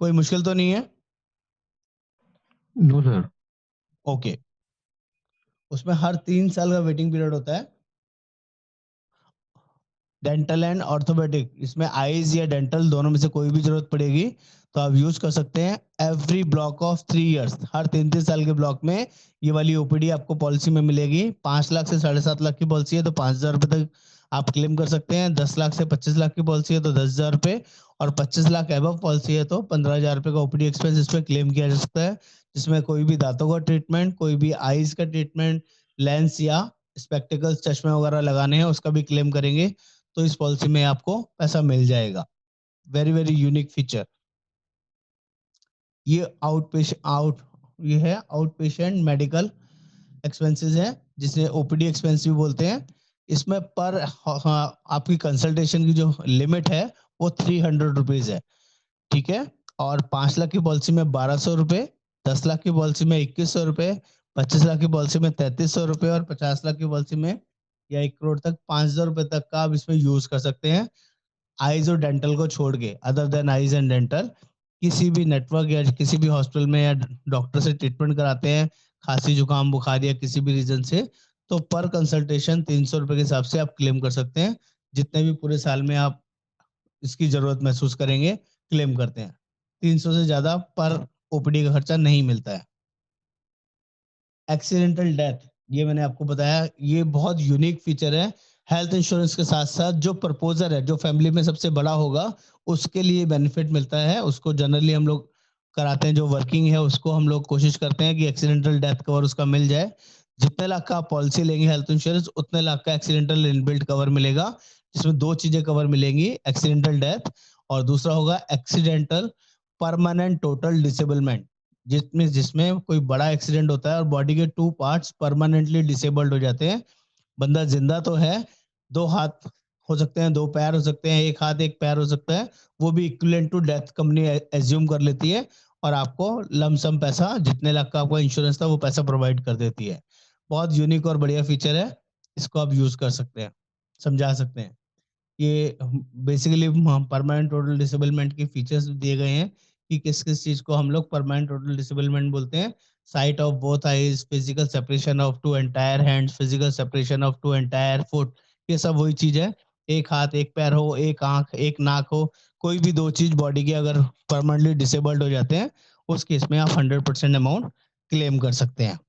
Speaker 1: कोई मुश्किल तो नहीं है?
Speaker 2: No sir.
Speaker 1: ओके। उसमें हर 3 साल का वेटिंग पीरियड होता है। डेंटल एंड ऑर्थोपेडिक, इसमें आईज या डेंटल दोनों में से कोई भी जरूरत पड़ेगी तो आप यूज कर सकते हैं। एवरी ब्लॉक ऑफ 3 इयर्स, हर 3-3 साल के ब्लॉक में ये वाली ओपीडी आपको पॉलिसी में मिलेगी। 5 लाख से 7.5 लाख की पॉलिसी है तो 5,000 रुपए तक आप क्लेम कर सकते हैं। 10 लाख से 25 लाख की पॉलिसी है तो 10,000 रुपए, और 25 लाख एबव पॉलिसी है तो 15,000 रुपए का ओपीडी एक्सपेंस इसमें क्लेम किया जा सकता है, जिसमें कोई भी दांतों का ट्रीटमेंट, कोई भी आईज का ट्रीटमेंट, लेंस या स्पेक्टिकल्स, चश्मे वगैरह लगाने हैं, उसका भी क्लेम करेंगे तो इस पॉलिसी में आपको पैसा मिल जाएगा। Very very unique feature. ये है आउट पेशेंट मेडिकल एक्सपेंसेस है, जिसे ओपीडी एक्सपेंस भी बोलते हैं। इसमें पर आपकी कंसल्टेशन की जो लिमिट है वो 300 रुपीज है। ठीक है। और 5 लाख की पॉलिसी में 1,200 रुपए, 10 लाख की पॉलिसी में 2,100 रुपए, 25 लाख की पॉलिसी में 3,300 रुपए, और 50 लाख की पॉलिसी में या 1 करोड़ तक 5,000 रुपए तक का आप इसमें यूज कर सकते हैं। आईज और डेंटल को छोड़ के, other than eyes and dental, किसी भी नेटवर्क या किसी भी हॉस्पिटल में या डॉक्टर से ट्रीटमेंट कराते हैं, खांसी जुकाम बुखार या किसी भी रीजन से, तो पर कंसल्टेशन 300 रुपए के हिसाब से आप क्लेम कर सकते हैं। जितने भी पूरे साल में आप इसकी जरूरत महसूस करेंगे, क्लेम करते हैं। 300 से ज्यादा पर ओपीडी का खर्चा नहीं मिलता है। एक्सीडेंटल डेथ, ये मैंने आपको बताया, ये बहुत यूनिक फीचर है। हेल्थ इंश्योरेंस के साथ साथ जो प्रपोजर है, जो फैमिली में सबसे बड़ा होगा, उसके लिए बेनिफिट मिलता है। उसको जनरली हम लोग कराते हैं, जो वर्किंग है उसको हम लोग कोशिश करते हैं कि एक्सीडेंटल डेथ कवर उसका मिल जाए। जितने लाख का आप पॉलिसी लेंगे हेल्थ इंश्योरेंस, उतने लाख का एक्सीडेंटल इनबिल्ट कवर मिलेगा, जिसमें दो चीजें कवर मिलेंगी, एक्सीडेंटल डेथ और दूसरा होगा एक्सीडेंटल परमानेंट टोटल डिसेबलमेंट, जिसमें जिसमें कोई बड़ा एक्सीडेंट होता है और बॉडी के 2 पार्ट्स परमानेंटली डिसेबल्ड हो जाते हैं। बंदा जिंदा तो है, 2 हाथ हो सकते हैं, 2 पैर हो सकते हैं, 1 हाथ 1 पैर हो सकता है, वो भी equivalent to death company assume कर लेती है और आपको लमसम पैसा, जितने लाख का आपका इंश्योरेंस था, वो पैसा प्रोवाइड कर देती है। बहुत यूनिक और बढ़िया फीचर है, इसको आप यूज कर सकते हैं, समझा सकते हैं। ये बेसिकली परमानेंट टोटल डिसेबलमेंट के फीचर्स दिए गए हैं कि किस किस चीज को हम लोग परमानेंट टोटल डिसेबलमेंट बोलते हैं। Sight of both eyes, physical separation of two entire hands, physical separation of two entire foot, ये सब वही चीज है। एक हाथ एक पैर हो, एक आंख एक नाक हो, कोई भी दो चीज बॉडी के अगर परमानेंटली डिसेबल्ड हो जाते हैं, उस केस में आप 100% अमाउंट क्लेम कर सकते हैं।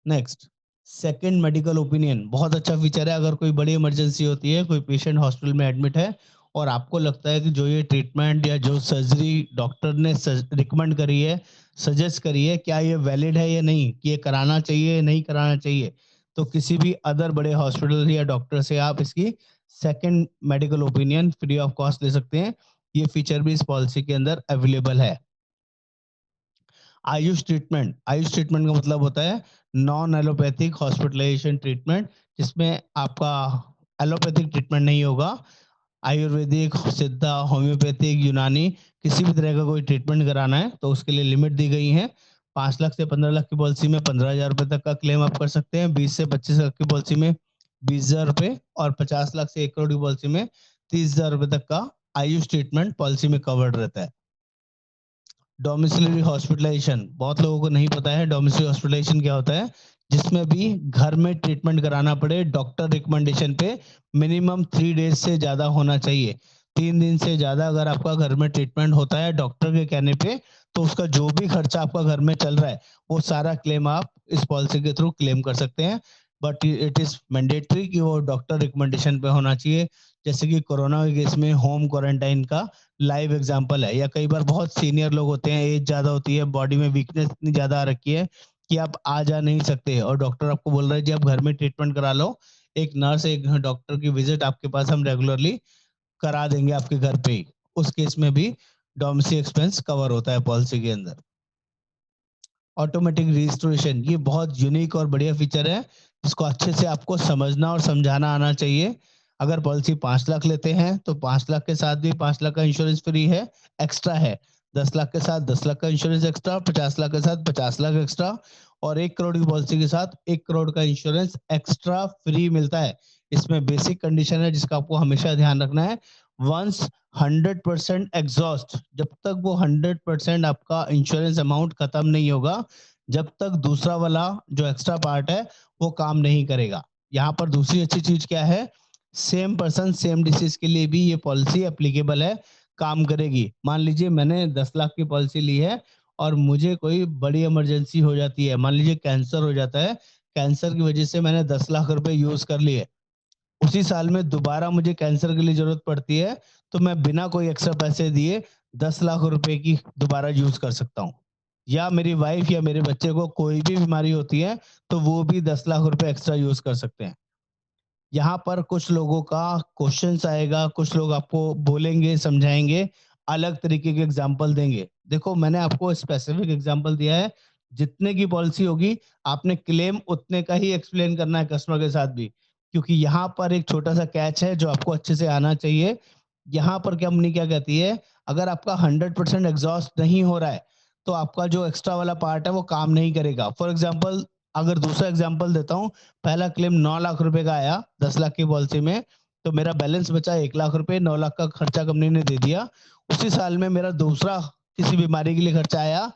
Speaker 1: नेक्स्ट, सेकंड मेडिकल ओपिनियन, बहुत अच्छा फीचर है। अगर कोई बड़ी इमरजेंसी होती है, कोई पेशेंट हॉस्पिटल में एडमिट है और आपको लगता है कि जो ये ट्रीटमेंट या जो सर्जरी डॉक्टर ने रिकमेंड करी है, सजेस्ट करी है, क्या ये वैलिड है या नहीं, कि ये कराना चाहिए या नहीं कराना चाहिए, तो किसी भी अदर बड़े हॉस्पिटल या डॉक्टर से आप इसकी second medical opinion free of cost ले सकते हैं। ये फीचर भी इस पॉलिसी के अंदर अवेलेबल है। आयुष ट्रीटमेंट, आयुष ट्रीटमेंट का मतलब होता है नॉन एलोपैथिक हॉस्पिटलाइजेशन ट्रीटमेंट, जिसमें आपका एलोपैथिक ट्रीटमेंट नहीं होगा। आयुर्वेदिक, सिद्धा, होम्योपैथिक, यूनानी, किसी भी तरह का कोई ट्रीटमेंट कराना है तो उसके लिए लिमिट दी गई है। 5 लाख से 15 लाख की पॉलिसी में 15,000 रुपए तक का क्लेम आप कर सकते हैं। 20 से 25 लाख की पॉलिसी में 20,000 रुपए और 50 लाख से 1 करोड़ की पॉलिसी में 30,000 रुपए तक का आयुष ट्रीटमेंट पॉलिसी में कवर्ड रहता है। डोमिसिलरी हॉस्पिटलाइजेशन, बहुत लोगों को नहीं पता है डोमिसिलरी हॉस्पिटलाइजेशन क्या होता है, जिसमें भी घर में ट्रीटमेंट कराना पड़े डॉक्टर रिकमेंडेशन पे, मिनिमम 3 डेज से ज्यादा होना चाहिए। 3 दिन से ज्यादा अगर आपका घर में ट्रीटमेंट होता है डॉक्टर के कहने पे, तो उसका जो भी खर्चा आपका घर में चल रहा है, वो सारा क्लेम आप इस पॉलिसी के थ्रू क्लेम कर सकते हैं। बट इट इज मैंडेटरी कि वो डॉक्टर रिकमेंडेशन पे होना चाहिए। जैसे कि कोरोना के केस में होम क्वारंटाइन का लाइव एग्जांपल है, या कई बार बहुत सीनियर लोग होते हैं, एज ज्यादा होती है, बॉडी में वीकनेस इतनी ज्यादा आ रखी है कि आप आ जा नहीं सकते और डॉक्टर आपको बोल रहा है जी आप घर में ट्रीटमेंट करा लो। एक नर्स, एक डॉक्टर की विजिट आपके पास हम रेगुलरली करा देंगे आपके घर पे ही। उस केस में भी डोमेस्टिक एक्सपेंस कवर होता है पॉलिसी के अंदर। ऑटोमेटिक रजिस्ट्रेशन, ये बहुत यूनिक और बढ़िया फीचर है, जिसको अच्छे से आपको समझना और समझाना आना चाहिए। अगर पॉलिसी 5 लाख लेते हैं तो 5 लाख के साथ भी 5 लाख का इंश्योरेंस फ्री है, एक्स्ट्रा है। 10 लाख के साथ 10 लाख का इंश्योरेंस एक्स्ट्रा, 50 लाख के साथ 50 लाख एक्स्ट्रा और 1 करोड़ की पॉलिसी के साथ 1 करोड़ का इंश्योरेंस एक्स्ट्रा फ्री मिलता है। इसमें बेसिक कंडीशन है जिसका आपको हमेशा ध्यान रखना है, वंस 100% एग्जॉस्ट, जब तक वो 100% आपका इंश्योरेंस अमाउंट खत्म नहीं होगा, जब तक दूसरा वाला जो एक्स्ट्रा पार्ट है वो काम नहीं करेगा। यहाँ पर दूसरी अच्छी चीज क्या है, सेम पर्सन सेम डिसीज के लिए भी ये पॉलिसी एप्लीकेबल है, काम करेगी। मान लीजिए मैंने 10 लाख की पॉलिसी ली है और मुझे कोई बड़ी इमरजेंसी हो जाती है, मान लीजिए कैंसर हो जाता है, कैंसर की वजह से मैंने 10 लाख रुपए यूज कर लिए, उसी साल में दोबारा मुझे कैंसर के लिए जरूरत पड़ती है, तो मैं बिना कोई एक्स्ट्रा पैसे दिए 10 लाख रुपए की दोबारा यूज कर सकता हूँ। या मेरी वाइफ या मेरे बच्चे को कोई भी बीमारी होती है तो वो भी 10 लाख रुपए एक्स्ट्रा यूज कर सकते हैं। यहाँ पर कुछ लोगों का क्वेश्चंस आएगा, कुछ लोग आपको बोलेंगे, समझाएंगे, अलग तरीके के एग्जाम्पल देंगे। देखो मैंने आपको स्पेसिफिक एग्जाम्पल दिया है, जितने की पॉलिसी होगी आपने क्लेम उतने का ही एक्सप्लेन करना है कस्टमर के साथ भी, क्योंकि यहाँ पर एक छोटा सा कैच है जो आपको अच्छे से आना चाहिए। यहाँ पर कंपनी क्या कहती है, अगर आपका 100% एग्जॉस्ट नहीं हो रहा है तो आपका जो एक्स्ट्रा वाला पार्ट है वो काम नहीं करेगा। फॉर एग्जाम्पल, अगर दूसरा एग्जाम्पल देता हूँ, पहला क्लेम 9 लाख रुपए का आया 10 लाख की पॉलिसी में, तो मेरा बैलेंस बचा 1 लाख रुपए, 9 लाख का खर्चा कंपनी ने दे दिया। उसी साल में मेरा दूसरा किसी बीमारी के लिए खर्चा आया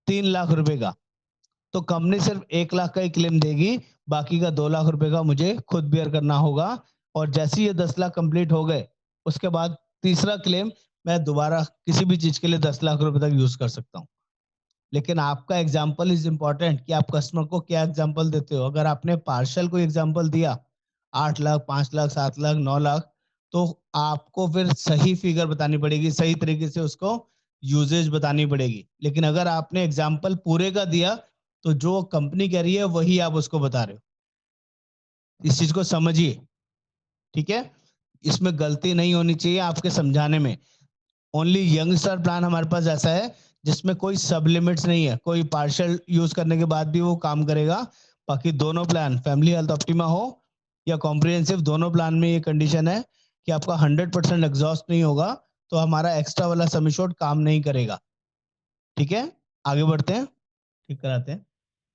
Speaker 1: 3 लाख रुपए का, तो कंपनी सिर्फ 1 लाख का ही क्लेम देगी, बाकी का 2 लाख रुपए का मुझे खुद बेयर करना होगा। और जैसे ही ये 10 लाख कंप्लीट हो गए, उसके बाद तीसरा क्लेम मैं दोबारा किसी भी चीज के लिए 10 लाख रुपए तक यूज कर सकता हूँ। लेकिन आपका एग्जाम्पल इज इंपॉर्टेंट कि आप कस्टमर को क्या एग्जाम्पल देते हो। अगर आपने पार्शल कोई एग्जाम्पल दिया 8 लाख, 5 लाख, 7 लाख, 9 लाख, तो आपको फिर सही फिगर बतानी पड़ेगी, सही तरीके से उसको यूजेज बतानी पड़ेगी। लेकिन अगर आपने एग्जाम्पल पूरे का दिया, तो जो कंपनी कह रही है वही आप उसको बता रहे हो। इस चीज को समझिए, ठीक है। इसमें गलती नहीं होनी चाहिए आपके समझाने में। ओनली यंग स्टार प्लान हमारे पास ऐसा है जिसमें कोई सब लिमिट्स नहीं है, कोई पार्शियल यूज करने के बाद भी वो काम करेगा। बाकी दोनों प्लान, फैमिली हेल्थ ऑप्टिमा हो या कॉम्प्रिहेंसिव, दोनों प्लान में ये कंडीशन है कि आपका 100% एग्जॉस्ट नहीं होगा, तो हमारा एक्स्ट्रा वाला सम एश्योर्ड काम नहीं करेगा। ठीक है, आगे बढ़ते हैं, ठीक कराते हैं।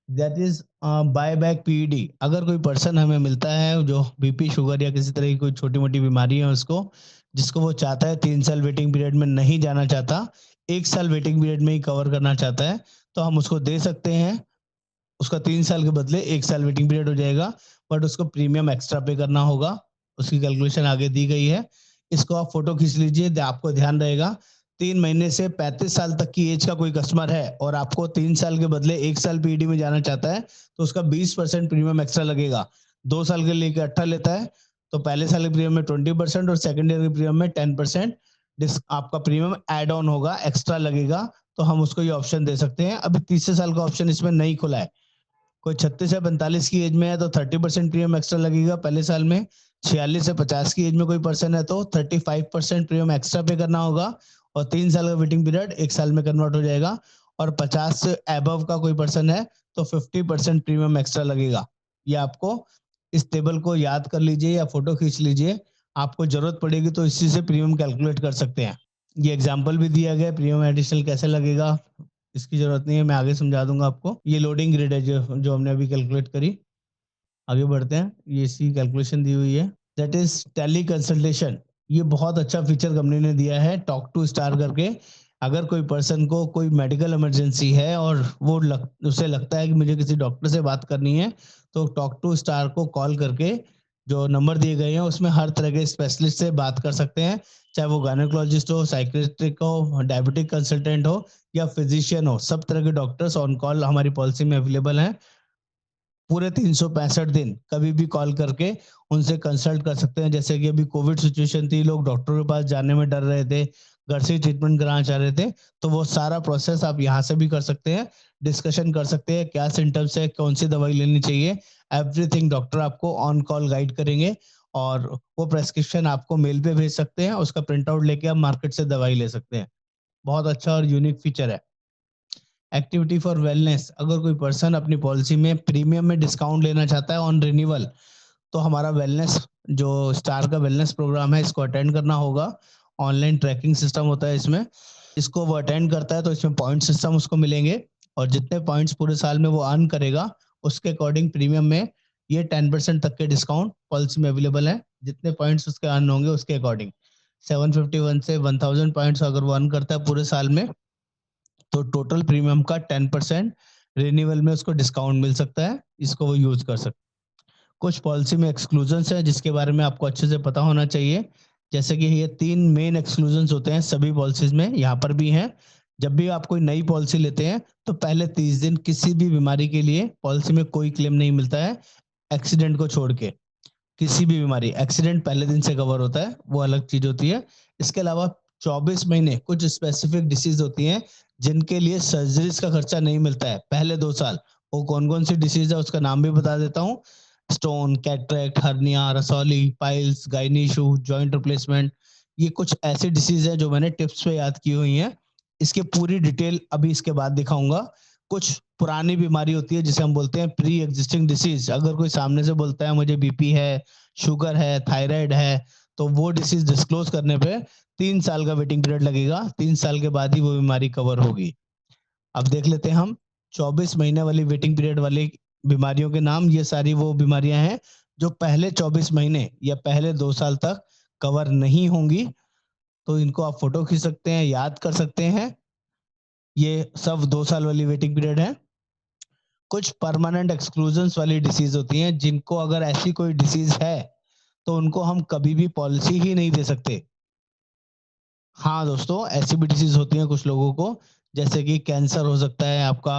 Speaker 1: That is buy back PED. अगर कोई पर्सन हमें मिलता है जो बीपी, शुगर या किसी तरह की कोई छोटी मोटी बीमारी है उसको, जिसको वो चाहता है 3 साल वेटिंग पीरियड में नहीं जाना चाहता, 1 साल वेटिंग पीरियड में ही कवर करना चाहता है, तो हम उसको दे सकते हैं। उसका 3 साल के बदले 1 साल वेटिंग पीरियड हो जाएगा, बट उसको प्रीमियम एक्स्ट्रा पे करना होगा। उसकी कैलकुलेशन आगे दी गई है। इसको आप फोटो खींच लीजिए, आपको ध्यान रहेगा 3 महीने से 35 साल तक की एज का कोई कस्टमर है और आपको 3 साल के बदले 1 साल पीडी में जाना चाहता है, तो उसका 20% प्रीमियम एक्स्ट्रा लगेगा। 2 साल के लेके 18 लेता है, तो पहले साल के प्रीमियम में 20% और सेकेंड ईयर के प्रीमियम में 10% आपका प्रीमियम एड ऑन होगा, एक्स्ट्रा लगेगा। तो हम उसको ये ऑप्शन दे सकते हैं। अभी तीसरे साल का ऑप्शन इसमें नहीं खुला है। कोई 36 या 45 की एज में है तो 30% प्रीमियम एक्स्ट्रा लगेगा पहले साल में। 46 से 50 की एज में कोई पर्सन है तो 35% प्रीमियम एक्स्ट्रा पे करना होगा, और 3 साल का वेटिंग पीरियड 1 साल में कन्वर्ट हो जाएगा। और 50 से अबव का कोई पर्सन है तो 50% प्रीमियम एक्स्ट्रा लगेगा। ये आपको इस टेबल को याद कर लीजिए या फोटो खींच लीजिए, आपको जरूरत पड़ेगी तो इसी से प्रीमियम कैलकुलेट कर सकते हैं। ये एग्जाम्पल भी दिया गया प्रीमियम एडिशनल कैसे लगेगा, इसकी जरूरत नहीं है, मैं आगे समझा दूंगा आपको। ये लोडिंग ग्रिड है जो हमने अभी कैलकुलेट करी। आगे बढ़ते हैं, ये इसकी कैलकुलेशन दी हुई है। That is teleconsultation. ये बहुत अच्छा फीचर कंपनी ने दिया है, टॉक टू स्टार करके। अगर कोई पर्सन को कोई मेडिकल इमरजेंसी है और उसे लगता है कि मुझे किसी डॉक्टर से बात करनी है, तो टॉक टू स्टार को कॉल करके जो नंबर दिए गए हैं उसमें हर तरह के स्पेशलिस्ट से बात कर सकते हैं, चाहे वो गायनेकोलॉजिस्ट हो, साइकियाट्रिक हो, डायबिटिक कंसल्टेंट हो या फिजिशियन हो। सब तरह के डॉक्टर्स ऑन कॉल हमारी पॉलिसी में अवेलेबल हैं। पूरे 365 दिन कभी भी कॉल करके उनसे कंसल्ट कर सकते हैं। जैसे कि अभी कोविड सिचुएशन थी, लोग डॉक्टर के पास जाने में डर रहे थे, घर से ट्रीटमेंट कराना चाह रहे थे, तो वो सारा प्रोसेस आप यहाँ से भी कर सकते हैं। डिस्कशन कर सकते हैं क्या सिम्टम्स है, कौन सी दवाई लेनी चाहिए, एवरीथिंग डॉक्टर आपको ऑन कॉल गाइड करेंगे। और वो प्रेस्क्रिप्शन आपको मेल पे भेज सकते हैं, उसका प्रिंट आउट लेके आप मार्केट से दवाई ले सकते हैं। बहुत अच्छा और यूनिक फीचर है। Activity for wellness. अगर कोई पर्सन अपनी पॉलिसी में प्रीमियम में डिस्काउंट लेना चाहता है ऑन रिन्यूअल, तो हमारा वेलनेस जो स्टार का वेलनेस प्रोग्राम है, इसको अटेंड करना होगा। ऑनलाइन ट्रैकिंग सिस्टम होता है इसमें, इसको वो अटेंड करता है तो इसमें पॉइंट सिस्टम उसको मिलेंगे, और जितने पॉइंट्स पूरे साल में वो अर्न करेगा उसके अकॉर्डिंग प्रीमियम में ये 10% तक के डिस्काउंट पॉलिसी में अवेलेबल है। जितने पॉइंट्स उसके अर्न होंगे उसके अकॉर्डिंग 751 से 1000 पॉइंट्स अगर वो अर्न करता है पूरे साल में, तो टोटल प्रीमियम का 10% रिन्यूअल में उसको डिस्काउंट मिल सकता है। इसको वो यूज कर सकता है। कुछ पॉलिसी में एक्सक्लूजन्स है जिसके बारे में आपको अच्छे से पता होना चाहिए। जैसे कि ये 3 मेन एक्सक्लूजन्स होते हैं सभी पॉलिसीज में, यहाँ पर भी हैं। जब भी आप कोई नई पॉलिसी लेते हैं तो पहले 30 दिन किसी भी बीमारी के लिए पॉलिसी में कोई क्लेम नहीं मिलता है, एक्सीडेंट को छोड़ के। किसी भी बीमारी, एक्सीडेंट पहले दिन से कवर होता है, वो अलग चीज होती है। इसके अलावा 24 महीने कुछ स्पेसिफिक डिसीज होती हैं जिनके लिए सर्जरीज का खर्चा नहीं मिलता है पहले 2 साल। वो कौन कौन सी डिसीज है उसका नाम भी बता देता हूँ। स्टोन, कैटरेक्ट, हर्निया, रसौली, piles, gynae issue, joint replacement. ये कुछ ऐसी डिसीज है जो मैंने टिप्स पे याद की हुई हैं। इसकी पूरी डिटेल अभी इसके बाद दिखाऊंगा। कुछ पुरानी बीमारी होती है जिसे हम बोलते हैं प्री एग्जिस्टिंग डिसीज। अगर कोई सामने से बोलता है मुझे बीपी है, शुगर है, थायराइड है, तो वो डिसीज डिस्क्लोज करने पे 3 साल का वेटिंग पीरियड लगेगा। 3 साल के बाद ही वो बीमारी कवर होगी। अब देख लेते हैं हम 24 महीने वाली वेटिंग पीरियड वाली बीमारियों के नाम। ये सारी वो बीमारियां हैं जो पहले 24 महीने या पहले 2 साल तक कवर नहीं होंगी। तो इनको आप फोटो खींच सकते हैं, याद कर सकते हैं। ये सब 2 साल वाली वेटिंग पीरियड है। कुछ परमानेंट एक्सक्लूजन्स वाली डिसीज होती हैं, जिनको अगर ऐसी कोई डिसीज है तो उनको हम कभी भी पॉलिसी ही नहीं दे सकते। हाँ दोस्तों, ऐसी भी डिसीज होती हैं कुछ लोगों को, जैसे कि कैंसर हो सकता है आपका,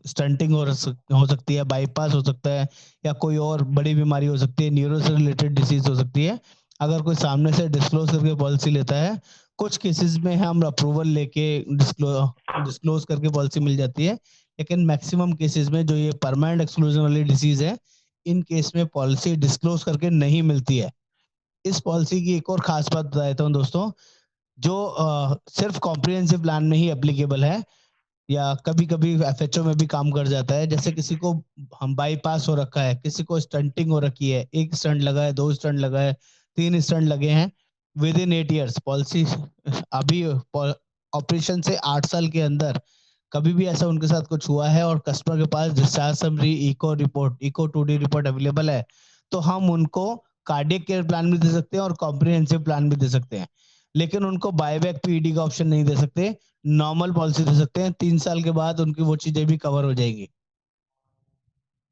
Speaker 1: स्टंटिंग हो सकती है, बाईपास हो सकता है, या कोई और बड़ी बीमारी हो सकती है, न्यूरो से रिलेटेड डिसीज हो सकती है। अगर कोई सामने से डिस्क्लोज करके पॉलिसी लेता है, कुछ केसेस में हम अप्रूवल लेके डिस्क्लोज करके पॉलिसी मिल जाती है, लेकिन मैक्सिमम केसेस में जो ये परमानेंट एक्सक्लूजन वाली डिसीज है, इन केस में पॉलिसी डिस्क्लोज करके नहीं मिलती है। इस पॉलिसी की एक और खास बात बता देता हूँ दोस्तों, जो सिर्फ कॉम्प्रिहेंसिव प्लान में ही एप्लीकेबल है, या कभी कभी एफएचओ में भी काम कर जाता है। जैसे किसी को हम बाईपास हो रखा है, किसी को स्टंटिंग हो रखी है, 1 स्टंट लगा है, 2 स्टंट लगा है, 3 स्टंट लगे हैं, विद इन 8 ईयर्स पॉलिसी, अभी ऑपरेशन से 8 साल के अंदर कभी भी ऐसा उनके साथ कुछ हुआ है और कस्टमर के पास discharge summary, echo 2D report available है, तो हम उनको कार्डियक केयर प्लान भी दे सकते हैं और कॉम्प्रिहेंसिव प्लान भी दे सकते हैं, लेकिन उनको बायबैक पीडी का ऑप्शन नहीं दे सकते। नॉर्मल पॉलिसी दे सकते हैं, 3 साल के बाद उनकी वो चीजें भी कवर हो जाएंगी।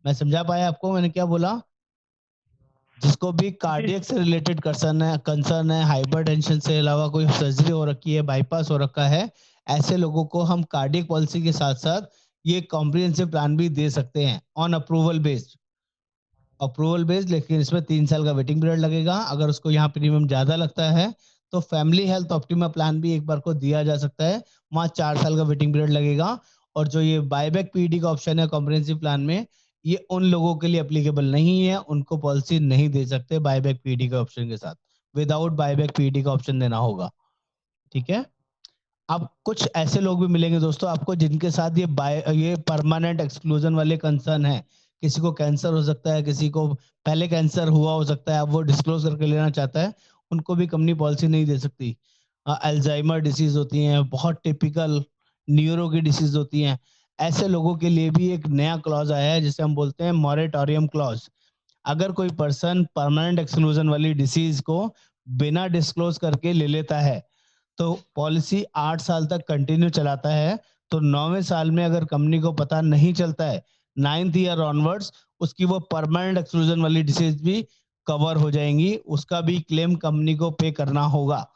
Speaker 1: मैं समझा पाया आपको मैंने क्या बोला? जिसको भी कार्डियक से रिलेटेड कंसर्न है, हाइपरटेंशन से अलावा कोई सर्जरी हो रखी है, बाईपास हो रखा है, ऐसे लोगों को हम कार्डियक पॉलिसी के साथ साथ ये कॉम्प्रिहेंसिव प्लान भी दे सकते हैं ऑन अप्रूवल बेस्ड, लेकिन इसमें 3 साल का वेटिंग पीरियड लगेगा। अगर उसको यहाँ प्रीमियम ज्यादा लगता है तो फैमिली हेल्थ ऑप्टिमा प्लान भी एक बार को दिया जा सकता है, वहां 4 साल का वेटिंग पीरियड लगेगा। और जो ये बायबैक पीडी का ऑप्शन है कॉम्प्रिहेंसिव प्लान में, ये उन लोगों के लिए एप्लीकेबल नहीं है, उनको पॉलिसी नहीं दे सकते बायबैक पीडी के ऑप्शन के साथ, विदाउट बायबैक पीडी का ऑप्शन देना होगा। ठीक है। अब कुछ ऐसे लोग भी मिलेंगे दोस्तों आपको जिनके साथ ये परमानेंट एक्सक्लूजन वाले कंसर्न है। किसी को कैंसर हो सकता है, किसी को पहले कैंसर हुआ हो सकता है, अब वो डिस्क्लोज करके लेना चाहता है, उनको भी कंपनी पॉलिसी नहीं दे सकती। अल्जाइमर डिसीज होती हैं, बहुत टिपिकल न्यूरो की डिसीज होती हैं, ऐसे लोगों के लिए भी एक नया क्लॉज आया है जिसे हम बोलते हैं मॉरेटोरियम क्लॉज। अगर कोई पर्सन परमानेंट एक्सक्लूजन वाली डिसीज को बिना डिस्क्लोज करके ले लेता है, तो पॉलिसी 8 साल तक कंटिन्यू चलाता है। तो 9वें साल में अगर कंपनी को पता नहीं चलता है, 9th ईयर ऑनवर्ड्स उसकी वो परमानेंट एक्सक्लूजन वाली डिसीज भी कवर हो जाएंगी, उसका भी क्लेम कंपनी को पे करना होगा।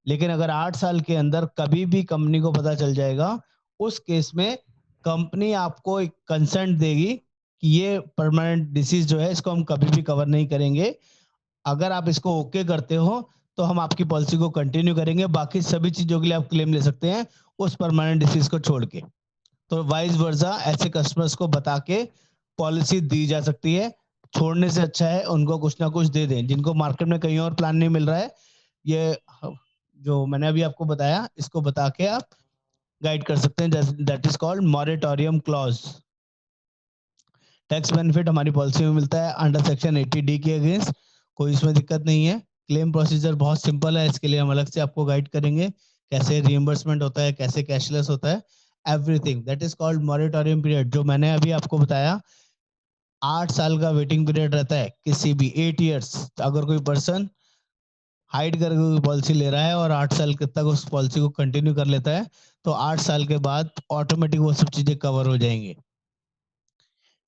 Speaker 1: लेकिन अगर 8 साल के अंदर कभी भी कंपनी को पता चल जाएगा, उस केस में कंपनी आपको एक कंसेंट देगी कि ये परमानेंट डिसीज जो है इसको हम कभी भी कवर नहीं करेंगे। अगर आप इसको ओके करते हो तो हम आपकी पॉलिसी को कंटिन्यू करेंगे, बाकी सभी चीजों के लिए आप क्लेम ले सकते हैं उस परमानेंट डिसीज को छोड़ के। तो वाइस वर्सा ऐसे कस्टमर्स को बता के पॉलिसी दी जा सकती है। छोड़ने से अच्छा है उनको कुछ ना कुछ दे दें, जिनको मार्केट में कहीं और प्लान नहीं मिल रहा है, ये जो मैंने अभी आपको बताया इसको बता के आप गाइड कर सकते हैं। That is called moratorium clause. Tax benefit हमारी पॉलिसी में मिलता है अंडर सेक्शन 80D के अगेंस्ट, कोई इसमें दिक्कत नहीं है। क्लेम प्रोसीजर बहुत सिंपल है, इसके लिए हम अलग से आपको गाइड करेंगे कैसे रिइंबर्समेंट होता है, कैसे कैशलेस होता है, everything. That is called moratorium period. जो मैंने अभी आपको बताया, 8 साल का वेटिंग पीरियड रहता है किसी भी 8 ईयर्स। अगर कोई पर्सन हाइड करके कोई पॉलिसी ले रहा है और 8 साल तक उस पॉलिसी को कंटिन्यू कर लेता है, तो 8 साल के बाद ऑटोमेटिक वो सब चीजें कवर हो जाएंगी।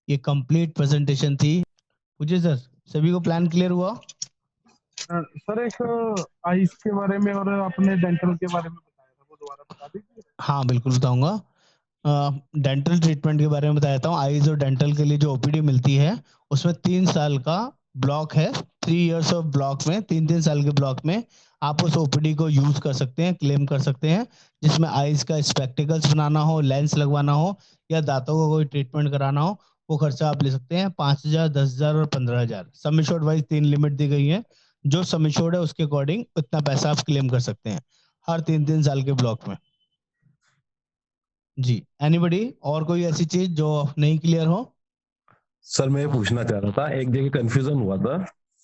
Speaker 1: ये कंप्लीट प्रेजेंटेशन थी। पूछिए सर, सभी को प्लान क्लियर हुआ?
Speaker 3: सर एक आइस के बारे में और अपने डेंटल के बारे में बताया था, वो दोबारा बता दीजिए।
Speaker 1: हाँ बिल्कुल बताऊंगा। डेंटल ट्रीटमेंट के बारे में बता देता हूँ। आईज और डेंटल के लिए जो ओपीडी मिलती है उसमें 3 साल का ब्लॉक है। 3 इयर्स ऑफ ब्लॉक में, 3 3 साल के ब्लॉक में आप उस ओपीडी को यूज कर सकते हैं, क्लेम कर सकते हैं। जिसमें आईज का स्पेक्टिकल्स बनाना हो, लेंस लगवाना हो, या दांतों को कोई ट्रीटमेंट कराना हो, वो खर्चा आप ले सकते हैं। 5,000, 10,000 और 15,000 सम एश्योर्ड वाइज 3 लिमिट दी गई है। जो सम एश्योर्ड है उसके अकॉर्डिंग उतना पैसा आप क्लेम कर सकते हैं हर 3 3 साल के ब्लॉक में। जी, एनीबडी और कोई ऐसी चीज जो नहीं क्लियर हो?
Speaker 4: सर मैं पूछना चाह रहा था, एक जगह कंफ्यूजन हुआ था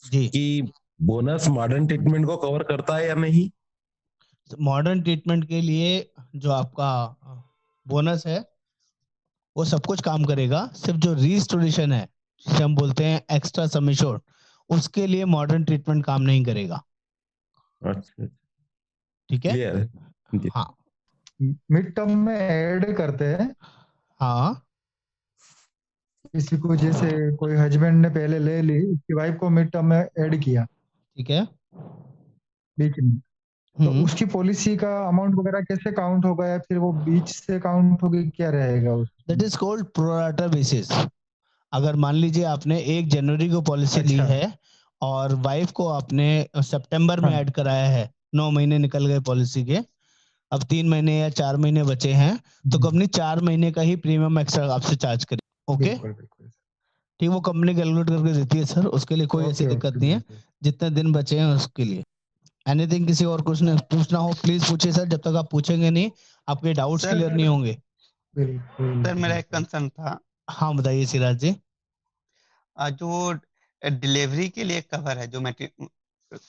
Speaker 1: जी,
Speaker 4: कि बोनस मॉडर्न ट्रीटमेंट को कवर करता है या नहीं।
Speaker 1: मॉडर्न ट्रीटमेंट के लिए जो आपका बोनस है वो सब कुछ काम करेगा, सिर्फ जो रिस्टोरेशन है जिसे हम बोलते हैं एक्स्ट्रा सम एश्योर्ड, उसके लिए मॉडर्न ट्रीटमेंट काम नहीं करेगा।
Speaker 4: अच्छा,
Speaker 1: ठीक है।
Speaker 4: क्लियर है जी।
Speaker 1: हाँ
Speaker 2: मिड टर्म में ऐड करते हैं।
Speaker 1: हाँ
Speaker 2: किसी को जैसे कोई हस्बैंड ने पहले ले ली, उसकी वाइफ को मिड टर्म में ऐड किया
Speaker 1: ठीक है।
Speaker 2: बीच में, तो उसकी पॉलिसी का अमाउंट वगैरह कैसे काउंट होगा, या फिर वो बीच से काउंट होगी, क्या रहेगा
Speaker 1: that is called pro rata basis. अगर मान लीजिए आपने 1 जनवरी को पॉलिसी ली
Speaker 2: अच्छा।
Speaker 1: है और वाइफ को आपने सितंबर में
Speaker 2: हाँ।
Speaker 1: ऐड कराया है, 9 महीने निकल गए पॉलिसी के, अब 3 महीने या 4 महीने बचे हैं, तो कंपनी 4 महीने का ही प्रीमियम एक्स्ट्रा आपसे चार्ज करेगी। ओके,
Speaker 2: बिल्कुल बिल्कुल।
Speaker 1: ठीक, वो कंपनी कैलकुलेट करके देती है सर, उसके लिए कोई ऐसी
Speaker 2: ओके
Speaker 1: दिक्कत
Speaker 2: ओके
Speaker 1: नहीं है,
Speaker 2: बिल्कुल।
Speaker 1: जितने दिन बचे हैं उसके लिए। एनीथिंग, किसी और कुछ पूछना हो प्लीज पूछिए सर, जब तक आप पूछेंगे नहीं आपके डाउट्स
Speaker 5: सर
Speaker 1: क्लियर नहीं होंगे।
Speaker 2: बिल्कुल
Speaker 5: सर मेरा एक
Speaker 2: बिल्कुल।
Speaker 5: कंसर्न था,
Speaker 1: हाँ बताइए सिराज जी।
Speaker 5: जो डिलीवरी के लिए कवर है, जो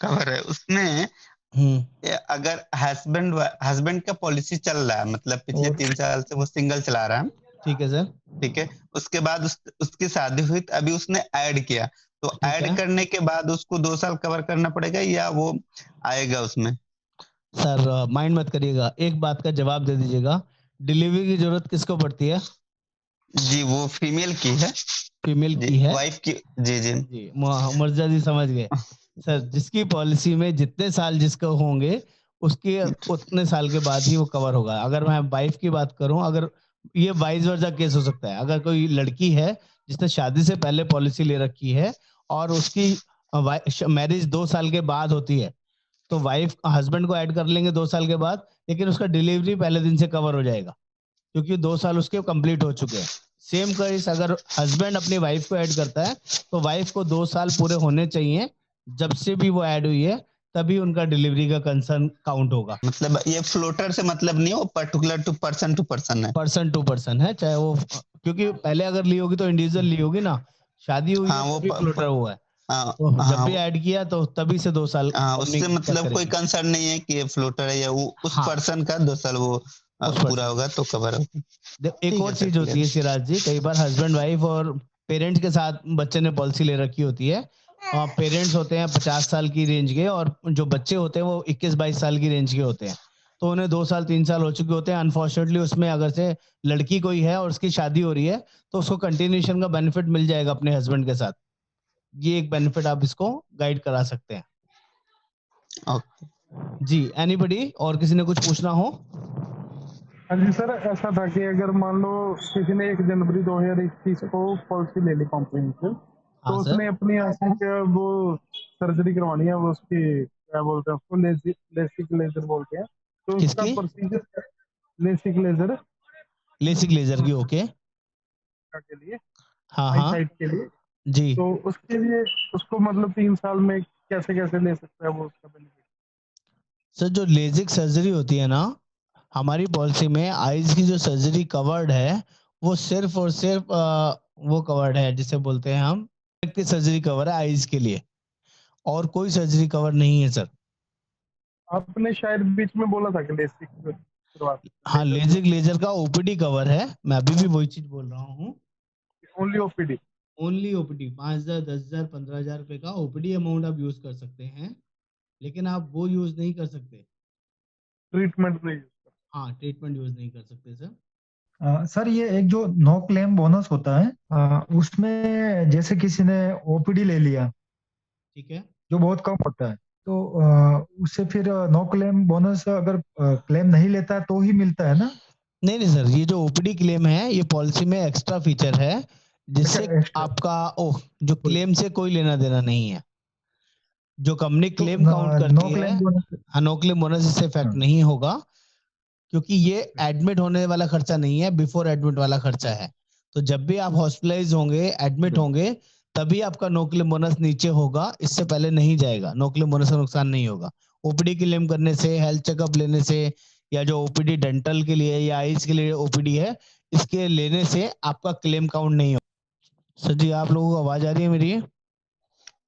Speaker 5: कवर है उसमें अगर हस्बैंड का पॉलिसी चल रहा है, मतलब पिछले
Speaker 2: और
Speaker 5: 3 साल से वो सिंगल चला रहा है,
Speaker 1: ठीक है सर।
Speaker 5: ठीक है, उसके बाद उसकी शादी हुई, तो अभी उसने ऐड किया, तो
Speaker 1: ठीक
Speaker 5: ऐड
Speaker 1: है
Speaker 5: करने के बाद उसको 2 साल कवर करना पड़ेगा या वो आएगा उसमें?
Speaker 1: सर, माइंड मत करिएगा, एक बात का जवाब दे दीजिएगा, डिलीवरी की जरूरत किसको पड़ती है?
Speaker 5: जी वो फीमेल की है,
Speaker 1: फीमेल
Speaker 5: जी
Speaker 1: की है।
Speaker 5: वाइफ की। जी जी
Speaker 1: जी मुर्जा जी समझ गए सर, जिसकी पॉलिसी में जितने साल जिसको होंगे उसके उतने साल के बाद ही वो कवर होगा। अगर मैं वाइफ की बात करूं, अगर ये वाइस वर्सा केस हो सकता है, अगर कोई लड़की है जिसने शादी से पहले पॉलिसी ले रखी है और उसकी मैरिज 2 साल के बाद होती है, तो वाइफ हस्बैंड को ऐड कर लेंगे 2 साल के बाद, लेकिन उसका डिलीवरी पहले दिन से कवर हो जाएगा क्योंकि 2 साल उसके कंप्लीट हो चुके हैं। सेम केस अगर हस्बैंड अपनी वाइफ को ऐड करता है तो वाइफ को 2 साल पूरे होने चाहिए जब से भी वो ऐड हुई है, तभी उनका डिलीवरी का कंसर्न काउंट होगा।
Speaker 5: मतलब ये फ्लोटर से मतलब नहीं, वो पर्टिकुलर टू पर्सन है।
Speaker 1: पर्सन टू पर्सन है, चाहे वो, क्योंकि पहले अगर ली होगी तो इंडिविजुअल ली होगी ना, शादी हुई है
Speaker 5: हाँ वो
Speaker 1: तभी फ्लोटर हुआ है,
Speaker 5: हाँ
Speaker 1: तो जब
Speaker 5: हाँ
Speaker 1: भी ऐड किया तो तभी से 2 साल
Speaker 5: हाँ,
Speaker 1: कंपनी
Speaker 5: उससे
Speaker 1: चेक
Speaker 5: मतलब कोई
Speaker 1: करेगी।
Speaker 5: कंसर्न नहीं है कि ये फ्लोटर है, या वो उस
Speaker 1: हाँ,
Speaker 5: पर्सन का 2 साल वो
Speaker 1: उस
Speaker 5: पूरा
Speaker 1: पर्सन
Speaker 5: होगा तो कवर होगा।
Speaker 1: एक
Speaker 5: ठीक है
Speaker 1: और
Speaker 5: सर,
Speaker 1: चीज होती है
Speaker 5: क्लियर।
Speaker 1: सिराज जी, कई बार हस्बैंड वाइफ और पेरेंट्स के साथ बच्चे ने पॉलिसी ले रखी होती है, पेरेंट्स होते हैं 50 साल की रेंज के और जो बच्चे होते हैं वो 21-22 साल की रेंज के होते हैं, तो उन्हें 2 साल 3 साल हो चुके होते हैं। अनफॉर्चुनेटली उसमें अगर से लड़की कोई है और उसकी शादी हो रही है तो उसको कंटिन्यूएशन का बेनिफिट मिल जाएगा अपने हस्बैंड के साथ। ये एक बेनिफिट आप इसको गाइड करा सकते हैं।
Speaker 5: ओके।
Speaker 1: जी, एनीबडी और किसी ने कुछ पूछना हो?
Speaker 3: हाँ जी सर, ऐसा था कि अगर मान लो किसी ने 1 जनवरी 2021 को पॉलिसी ले ली कंपनी से, तो
Speaker 1: हाँ सर।
Speaker 3: उसने अपनी आंखों के वो सर्जरी करवानी है, वो उसकी क्या बोलते हैं उसको, लेसिक लेजर बोलते हैं, तो उसका
Speaker 1: किसकी?
Speaker 3: Procedure LASIK laser
Speaker 1: LASIK laser की, ओके।
Speaker 3: के लिए,
Speaker 1: हाँ
Speaker 3: आई
Speaker 1: हाँ
Speaker 3: साइट के लिए,
Speaker 1: जी।
Speaker 3: तो उसके लिए उसको मतलब 3 साल में कैसे कैसे ले सकता है वो उसका बेनिफिट?
Speaker 1: सर, जो लेजिक सर्जरी होती है ना, हमारी पॉलिसी में आईज की जो सर्जरी कवर्ड है वो सिर्फ और सिर्फ वो कवर्ड है जिसे बोलते हैं हम की सर्जरी कवर है आईज के लिए, और कोई सर्जरी कवर नहीं है सर।
Speaker 3: आपने शायद बीच में बोला था कि लेसिक करवा
Speaker 1: हाँ, लेजिक लेजर का ओपीडी कवर है, मैं अभी भी वही चीज बोल रहा हूँ।
Speaker 3: Only OPD.
Speaker 1: ओनली ओपीडी 5,000 10,000 15,000 रुपए का ओपीडी अमाउंट आप यूज कर सकते हैं, लेकिन आप वो यूज नहीं कर सकते।
Speaker 3: ट्रीटमेंट नहीं।
Speaker 1: हाँ, ट्रीटमेंट यूज नहीं कर सकते सर।
Speaker 2: सर ये एक जो नो क्लेम बोनस होता है, उसमें जैसे किसी ने ओपीडी ले लिया,
Speaker 1: ठीक है।
Speaker 2: जो बहुत कम होता है, तो उससे फिर नो क्लेम बोनस अगर क्लेम नहीं लेता है तो ही मिलता है ना?
Speaker 1: नहीं नहीं सर, ये जो ओपीडी क्लेम है ये पॉलिसी में एक्स्ट्रा फीचर है जिससे
Speaker 2: एक्स्ट्रा।
Speaker 1: आपका जो क्लेम से कोई लेना देना नहीं है। जो कंपनी
Speaker 2: तो
Speaker 1: क्लेम काउंट
Speaker 2: नो
Speaker 1: करती है,
Speaker 2: क्लेम बोनस।
Speaker 1: हाँ, नो क्लेम बोनस इससे इफेक्ट नहीं होगा, क्योंकि ये एडमिट होने वाला खर्चा नहीं है, बिफोर एडमिट वाला खर्चा है। तो जब भी आप हॉस्पिटलाइज होंगे, एडमिट होंगे, तभी आपका नो क्लेम बोनस नीचे होगा, इससे पहले नहीं जाएगा। नो क्लेम बोनस का नुकसान नहीं होगा। ओपीडी क्लेम करने से, हेल्थ चेकअप लेने से, या जो ओपीडी डेंटल के लिए या आईज के लिए ओपीडी है, इसके लेने से आपका क्लेम काउंट नहीं होगा। सर जी, आप लोगों को आवाज आ रही है मेरी?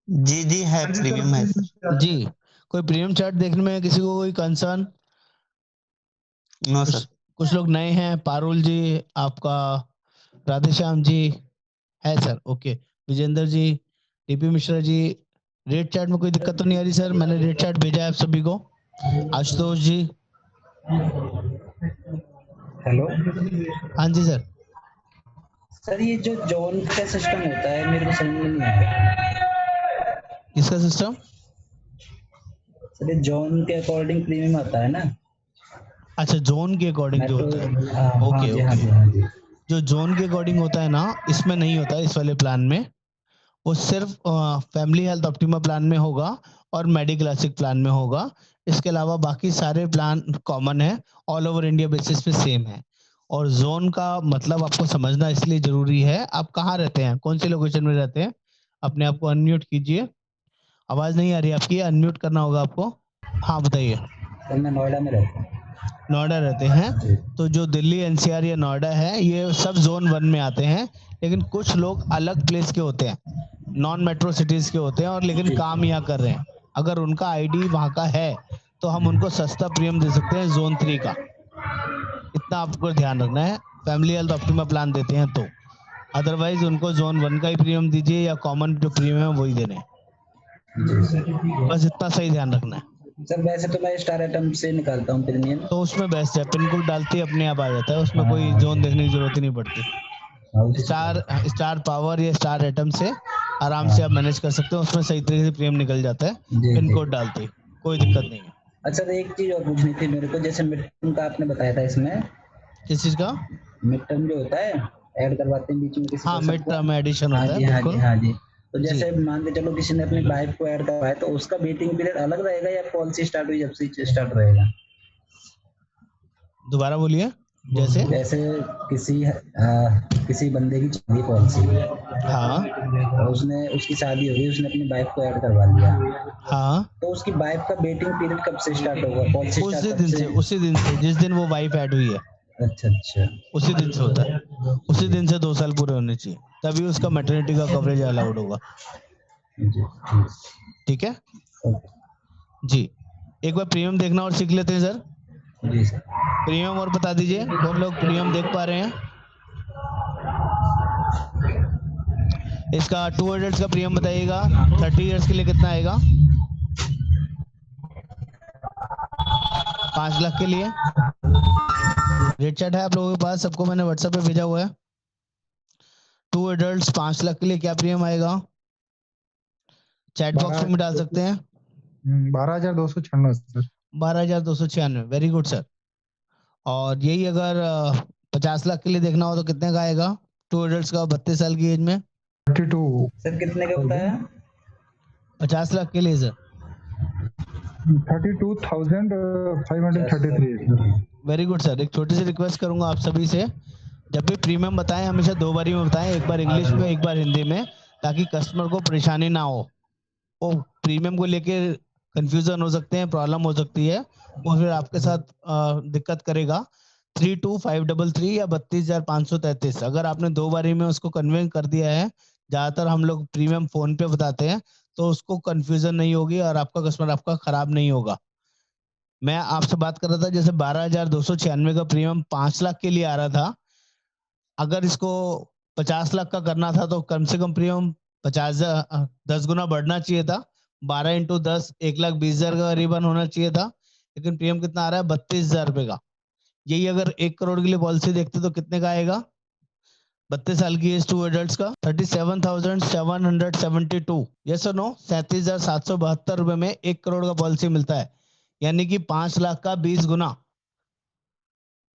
Speaker 5: जी जी है, प्रीमियम है सर।
Speaker 1: जी, कोई प्रीमियम चार्ट देखने में किसी को कोई कंसर्न?
Speaker 5: नो
Speaker 1: कुछ
Speaker 5: सर।
Speaker 1: कुछ लोग नए हैं, पारुल जी, आपका राधेश्याम जी है सर, ओके, विजेंद्र जी, TP Mishra ji, red chat में कोई दिक्कत तो नहीं आ रही सर? मैंने रेड चैट भेजा है आप सभी को। आशुतोष जी।
Speaker 6: हेलो
Speaker 1: हाँ जी सर।
Speaker 6: सर ये जो जोन का सिस्टम होता है मेरे को समझ में नहीं आया।
Speaker 1: किसका सिस्टम?
Speaker 6: सर ये जोन के अकॉर्डिंग प्रीमियम आता है ना।
Speaker 1: अच्छा, जोन के अकॉर्डिंग जो होता है। ओके
Speaker 6: हाँ
Speaker 1: ओके।
Speaker 6: जी हाँ जी।
Speaker 1: जो जोन के अकॉर्डिंग होता है ना, इसमें नहीं होता है, इस वाले प्लान में। वो सिर्फ फैमिली हेल्थ ऑप्टिमा प्लान में होगा और मेडी क्लासिक प्लान में होगा। इसके अलावा बाकी सारे प्लान कॉमन है, ऑल ओवर इंडिया बेसिस पे सेम है। और जोन का मतलब आपको समझना इसलिए जरूरी है। आप कहाँ रहते हैं, कौन सी लोकेशन में रहते हैं? अपने आप को अनम्यूट कीजिए। आवाज नहीं आ रही आपकी, अनम्यूट करना होगा आपको। हाँ बताइए।
Speaker 6: सर मैं नोएडा में रहता हूँ।
Speaker 1: नोएडा रहते हैं? तो जो दिल्ली एनसीआर या नोएडा है, ये सब जोन 1 में आते हैं। लेकिन कुछ लोग अलग प्लेस के होते हैं, नॉन मेट्रो सिटीज के होते हैं, और लेकिन काम यहाँ कर रहे हैं। अगर उनका आईडी वहां का है तो हम उनको सस्ता प्रीमियम दे सकते हैं जोन 3 का। इतना आपको ध्यान रखना है। फैमिली हेल्थ ऑप्टिमा प्लान देते हैं तो, अदरवाइज उनको जोन 1 का ही प्रीमियम दीजिए या कॉमन जो प्रीमियम है वही देने। बस इतना सही ध्यान रखना है।
Speaker 6: सर वैसे तो मैं स्टार आइटम से निकालता हूँ प्रीमियम।
Speaker 1: तो उसमें बेस्ट है, पिन कोड डालते ही अपने आप आ जाता है, उसमें कोई जोन देखने की जरूरत ही नहीं पड़ती। स्टार पावर या स्टार एटम से आराम से आप मैनेज कर सकते हो, उसमें सही तरीके से प्रीमियम निकल जाता है पिन कोड डालते ही, कोई दिक्कत नहीं है।
Speaker 6: अच्छा तो एक चीज और पूछनी थी मेरे को, जैसे मिड टर्म का आपने बताया था, इसमें
Speaker 1: किस चीज का?
Speaker 6: मिड टर्म जो होता है ऐड करवाते हैं बीच में किसी
Speaker 1: हाँ,
Speaker 6: को
Speaker 1: मिड टर्म एडिशन
Speaker 6: हाँ
Speaker 1: होता है,
Speaker 6: जी हाँ
Speaker 1: बिल्कुल।
Speaker 6: जी हाँ जी। तो जैसे मान के चलो किसी ने अपनी वाइफ को ऐड करवाया तो उसका वेटिंग पीरियड अलग रहेगा या पॉलिसी स्टार्ट हुई जब से स्टार्ट रहेगा?
Speaker 1: दोबारा बोलिए। जैसे
Speaker 6: जैसे किसी बंदे की चल रही पॉलिसी,
Speaker 1: हाँ
Speaker 6: और उसने उसकी शादी हो गई, उसने अपनी वाइफ को ऐड करवा लिया,
Speaker 1: हाँ,
Speaker 6: तो उसकी वाइफ का वेटिंग पीरियड कब से स्टार्ट होगा? पॉलिसी
Speaker 1: उसी दिन से जिस दिन वो वाइफ ऐड हुई है,
Speaker 6: अच्छा अच्छा,
Speaker 1: उसी दिन से होता है। उसी दिन से 2 साल पूरे होने चाहिए, तभी उसका मैटरनिटी का कवरेज अलाउड होगा।
Speaker 6: जी
Speaker 1: ठीक है
Speaker 6: ओके
Speaker 1: जी। एक बार प्रीमियम देखना और सीख लेते हैं सर।
Speaker 6: जी सर।
Speaker 1: प्रीमियम और बता दीजिए, कौन लोग प्रीमियम देख पा रहे हैं? इसका 2 एडल्ट्स का प्रीमियम बताइएगा, 30 इयर्स के लिए कितना आएगा? 5 लाख के लिए। रेट चार्ट है आप लोगों के पास, सबको मैंने व्हाट्सएप पे भेजा हुआ है। 2 एडल्ट्स 5 लाख के लिए क्या प्रीमियम आएगा? चैट बॉक्स में डाल सकते हैं।
Speaker 2: 12,296 सर।
Speaker 1: 12,296, very good sir. और यही अगर 50 लाख के लिए देखना हो तो कितने का आएगा? 2 एडल्ट्स का 32 साल की एज में।
Speaker 2: 32
Speaker 6: सर कितने का होता है?
Speaker 1: 50 लाख के लिए सर
Speaker 2: 32,533।
Speaker 1: Very good sir. एक छोटी सी रिक्वेस्ट करूंगा आप सभी से, जब भी प्रीमियम बताएं हमेशा 2 बारी में बताएं, एक बार इंग्लिश में एक बार हिंदी में, ताकि कस्टमर को परेशानी ना हो। वो प्रीमियम को लेके कंफ्यूजन हो सकते हैं, प्रॉब्लम हो सकती है, वो फिर आपके साथ दिक्कत करेगा। 32,533 या 32,533, अगर आपने 2 बारी में उसको कन्वे कर दिया है, ज्यादातर हम लोग प्रीमियम फोन पे बताते हैं, तो उसको कंफ्यूजन नहीं होगी और आपका कस्टमर आपका खराब नहीं होगा। मैं आपसे बात कर रहा था, जैसे 12,296 का प्रीमियम 5 लाख के लिए आ रहा था, अगर इसको 50 लाख का करना था तो कम से कम प्रीमियम 10 गुना बढ़ना चाहिए था। 12 इंटू 10 1,20,000 का करीबन होना चाहिए था, लेकिन प्रीमियम कितना आ रहा है? 32,000 रुपए का। यही अगर 1 करोड़ के लिए पॉलिसी देखते तो कितने का आएगा? 32 साल की एज 2 एडल्ट्स का 37,772। यस और नो? 37,772 रुपए में 1 करोड़ का पॉलिसी मिलता है, यानी कि 5 लाख का 20 गुना।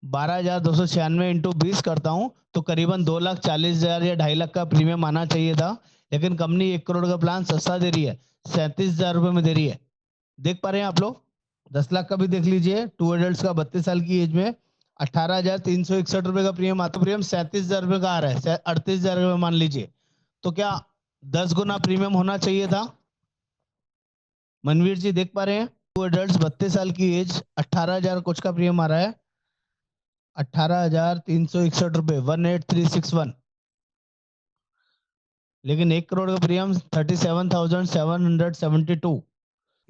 Speaker 1: 12,296 इंटू 20 करता हूं तो करीबन 2,40,000 या 2.5 लाख का प्रीमियम आना चाहिए था, लेकिन कंपनी 1 करोड़ का प्लान सस्ता दे रही है, 37,000 रुपए में दे रही है। देख पा रहे हैं आप लोग? 10 लाख का भी देख लीजिए, 2 एडल्ट्स का 32 साल की एज में 18,361 रुपए का प्रीमियम आता है। प्रीमियम 37,000 रुपए का आ रहा है, 38,000 रुपए मान लीजिए, तो क्या 10 गुना प्रीमियम होना चाहिए था? मनवीर जी देख पा रहे हैं? 2 एडल्ट्स 32 साल की एज 18,000 कुछ का प्रीमियम आ रहा है, 18,361 रुपए, 18,361। लेकिन 1 करोड़ का प्रीमियम 37,772।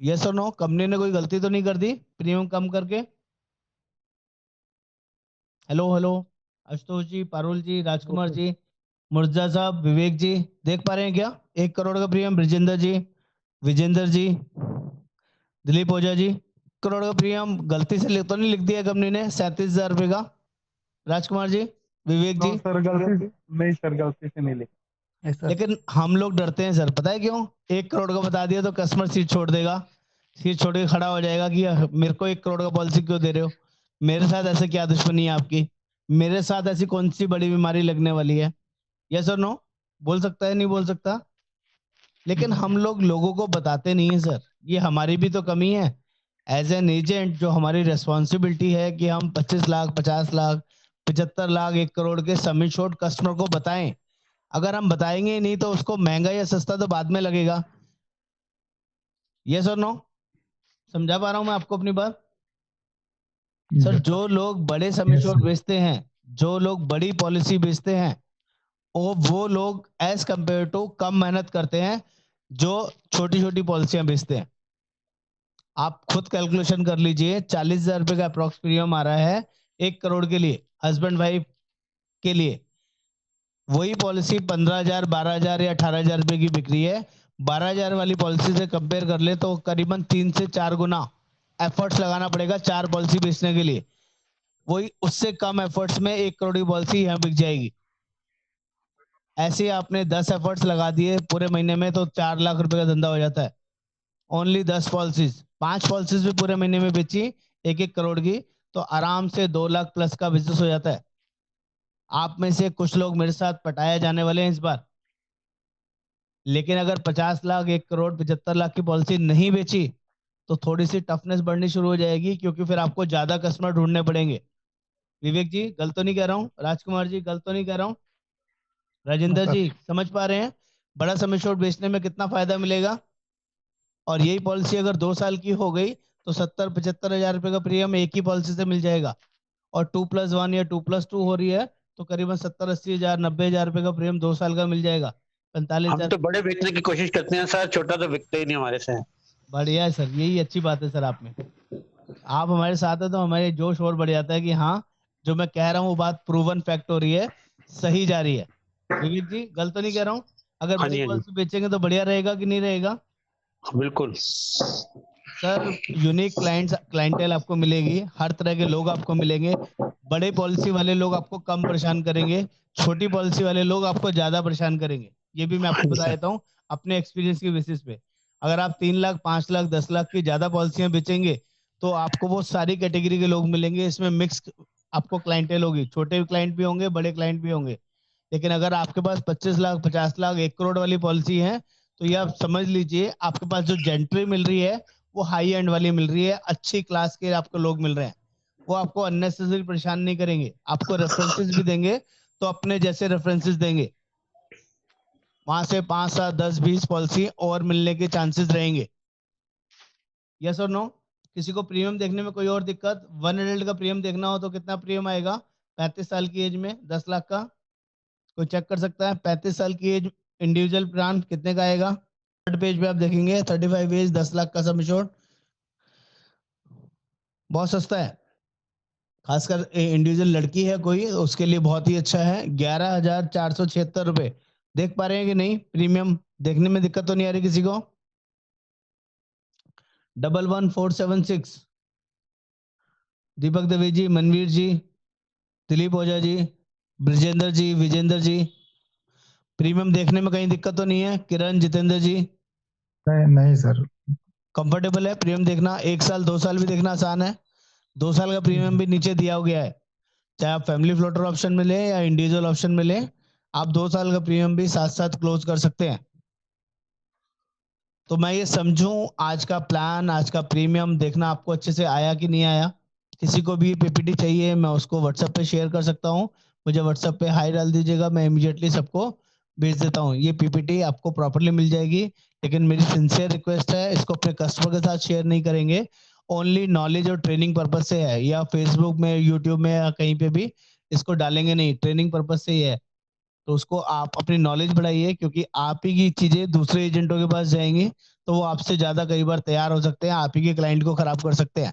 Speaker 1: यस और नो? कंपनी ने कोई गलती तो नहीं कर दी प्रीमियम कम करके? हेलो हेलो, आशुतोष जी, पारुल जी, राजकुमार जी, मुर्जा साहब, विवेक जी, देख पा रहे हैं क्या? 1 करोड़ का प्रीमियम। ब्रिजेंद्र जी, विजेंद्र जी, दिलीप ओझा जी, 1 करोड़ का प्रीमियम गलती से तो नहीं लिख दिया कंपनी ने 37,000 रुपए का? राजकुमार जी विवेक जी?
Speaker 3: सर गलती नहीं, सर गलती से नहीं लिखा।
Speaker 1: लेकिन हम लोग डरते हैं सर, पता है क्यों? 1 करोड़ का बता दिया तो कस्टमर सीट छोड़ देगा, सीट छोड़ के खड़ा हो जाएगा कि मेरे को 1 करोड़ का पॉलिसी क्यों दे रहे हो, मेरे साथ ऐसे क्या दुश्मनी है आपकी, मेरे साथ ऐसी कौन सी बड़ी बीमारी लगने वाली है? यस और नो? बोल सकता है, नहीं बोल सकता? लेकिन हम लोग लोगों को बताते नहीं है सर, ये हमारी भी तो कमी है। एज एन एजेंट जो हमारी रेस्पॉन्सिबिलिटी है कि हम 25 लाख, 50 लाख, 75 लाख, 1 करोड़ के सम इंश्योर्ड कस्टमर को बताएं। अगर हम बताएंगे ही नहीं तो उसको महंगा या सस्ता तो बाद में लगेगा। यस और नो? समझा पा रहा हूं मैं आपको अपनी बात? सर जो लोग बड़े सम इंश्योर्ड बेचते हैं, जो लोग बड़ी पॉलिसी बेचते हैं, वो लोग एज कंपेयर टू कम मेहनत करते हैं जो छोटी छोटी पॉलिसियां बेचते हैं। आप खुद कैलकुलेशन कर लीजिए, 40,000 रुपए का अप्रोक्स प्रीमियम आ रहा है 1 करोड़ के लिए, हस्बैंड वाइफ के लिए। वही पॉलिसी 15,000, 12,000 या 18,000 रुपए की बिक रही है। 12,000 वाली पॉलिसी से कंपेयर कर ले तो करीबन 3 से 4 गुना एफर्ट्स लगाना पड़ेगा 4 पॉलिसी बेचने के लिए। वही उससे कम एफर्ट्स में 1 करोड़ की पॉलिसी यहाँ बिक जाएगी। ऐसे आपने 10 एफर्ट्स लगा दिए पूरे महीने में तो 4 लाख रुपए का धंधा हो जाता है। ओनली 10 पॉलिसीज, 5 पॉलिसीज भी पूरे महीने में बेची 1-1 करोड़ की तो आराम से 2 लाख प्लस का बिजनेस हो जाता है। आप में से कुछ लोग मेरे साथ पटाया जाने वाले हैं इस बार, लेकिन अगर 50 लाख, 1 करोड़, 75 लाख की पॉलिसी नहीं बेची तो थोड़ी सी टफनेस बढ़नी शुरू हो जाएगी, क्योंकि फिर आपको ज्यादा कस्टमर ढूंढने पड़ेंगे। विवेक जी गलत तो नहीं कह रहा हूँ? राजकुमार जी गलत तो नहीं कह रहा हूँ? राजेंद्र जी समझ पा रहे हैं बड़ा सम इंश्योर्ड बेचने में कितना फायदा मिलेगा? और यही पॉलिसी अगर 2 साल की हो गई तो 70-75 हजार रुपए का प्रीमियम एक ही पॉलिसी से मिल जाएगा। और 2+1 या 2+2 हो रही है तो करीबन 70-80 हजार, 90 हजार रुपए का प्रीमियम 2 साल का मिल जाएगा। 45
Speaker 7: हम तो बड़े बेचने की कोशिश करते हैं सर, छोटा तो बिकते ही नहीं हमारे से।
Speaker 1: बढ़िया है सर, यही अच्छी बात है सर। आप में आप हमारे साथ है तो हमारे जोश और बढ़ जाता है कि हाँ जो मैं कह रहा हूँ वो बात प्रूवन फैक्ट हो रही है, सही जा रही है। विवेक जी गलत तो नहीं कह रहा हूँ? अगर
Speaker 7: हाँ जी,
Speaker 1: बड़ी
Speaker 7: हाँ जी,
Speaker 1: पॉलिसी बेचेंगे तो बढ़िया रहेगा कि नहीं रहेगा?
Speaker 7: बिल्कुल।
Speaker 1: सर यूनिक क्लाइंटेल आपको मिलेगी, हर तरह के लोग आपको मिलेंगे। बड़े पॉलिसी वाले लोग आपको कम परेशान करेंगे, छोटी पॉलिसी वाले लोग आपको ज्यादा परेशान करेंगे। ये भी मैं आपको बता देता हूँ अपने एक्सपीरियंस की बेसिस पे। अगर आप 3 लाख, 5 लाख, 10 लाख की ज्यादा पॉलिसियां बेचेंगे तो आपको वो सारी कैटेगरी के लोग मिलेंगे। इसमें मिक्स आपको क्लाइंटेल होगी, छोटे क्लाइंट भी होंगे, बड़े क्लाइंट भी होंगे। लेकिन अगर आपके पास 25 लाख, 50 लाख, 1 करोड़ वाली पॉलिसी है तो ये आप समझ लीजिए आपके पास जो जेंट्री मिल रही है वो हाई एंड वाली मिल रही है, अच्छी क्लास के आपको लोग मिल रहे हैं। वो आपको अननेसेसरी परेशान नहीं करेंगे, आपको रेफरेंसेस भी देंगे तो अपने जैसे रेफरेंसेस देंगे। वहां से 5, 7, 10, 20 पॉलिसी और मिलने के चांसेस रहेंगे। यस और नो? किसी को प्रीमियम देखने में कोई और दिक्कत? 1 एडल्ट का प्रीमियम देखना हो तो कितना प्रीमियम आएगा 35 साल की एज में 10 लाख का? कोई चेक कर सकता है? 35 साल की एज इंडिविजुअल प्लान कितने का आएगा? थर्ड पेज पे आप देखेंगे 35 एज 10 लाख का सम इंश्योर्ड, बहुत सस्ता है। खासकर इंडिविजुअल लड़की है कोई उसके लिए बहुत ही अच्छा है। 11,476 रुपए। देख पा रहे हैं कि नहीं? प्रीमियम देखने में दिक्कत तो नहीं आ रही किसी को? 11476। दीपक दवे जी, मनवीर जी, दिलीप ओझा जी, ब्रजेंद्र जी, विजेंद्र जी, प्रीमियम देखने में कहीं दिक्कत तो नहीं है? किरण, जितेंद्र जी
Speaker 2: नहीं सर।
Speaker 1: कंफर्टेबल है प्रीमियम देखना? 1 साल 2 साल भी देखना आसान है। 2 साल का प्रीमियम भी नीचे दिया गया है, चाहे आप फैमिली फ्लोटर ऑप्शन में ले या इंडिविजुअल ऑप्शन में ले, आप 2 साल का प्रीमियम भी साथ साथ क्लोज कर सकते हैं। तो मैं ये समझूं आज का प्लान, आज का प्रीमियम देखना आपको अच्छे से आया कि नहीं आया। किसी को भी पीपीटी चाहिए मैं उसको व्हाट्सएप पे शेयर कर सकता हूँ, मुझे व्हाट्सएप पे हाई डाल दीजिएगा, मैं इमीडिएटली सबको भेज देता हूँ। ये पीपीटी आपको प्रॉपरली मिल जाएगी, लेकिन मेरी सिंसियर रिक्वेस्ट है इसको अपने कस्टमर के साथ शेयर नहीं करेंगे। ओनली नॉलेज और ट्रेनिंग पर्पज से है, या फेसबुक में, यूट्यूब में या कहीं पे भी इसको डालेंगे नहीं, ट्रेनिंग पर्पज से ही है। तो उसको आप अपनी नॉलेज बढ़ाइए, क्योंकि आप ही की चीजें दूसरे एजेंटों के पास जाएंगी तो वो आपसे ज्यादा कई बार तैयार हो सकते हैं, आप ही के क्लाइंट को खराब कर सकते हैं।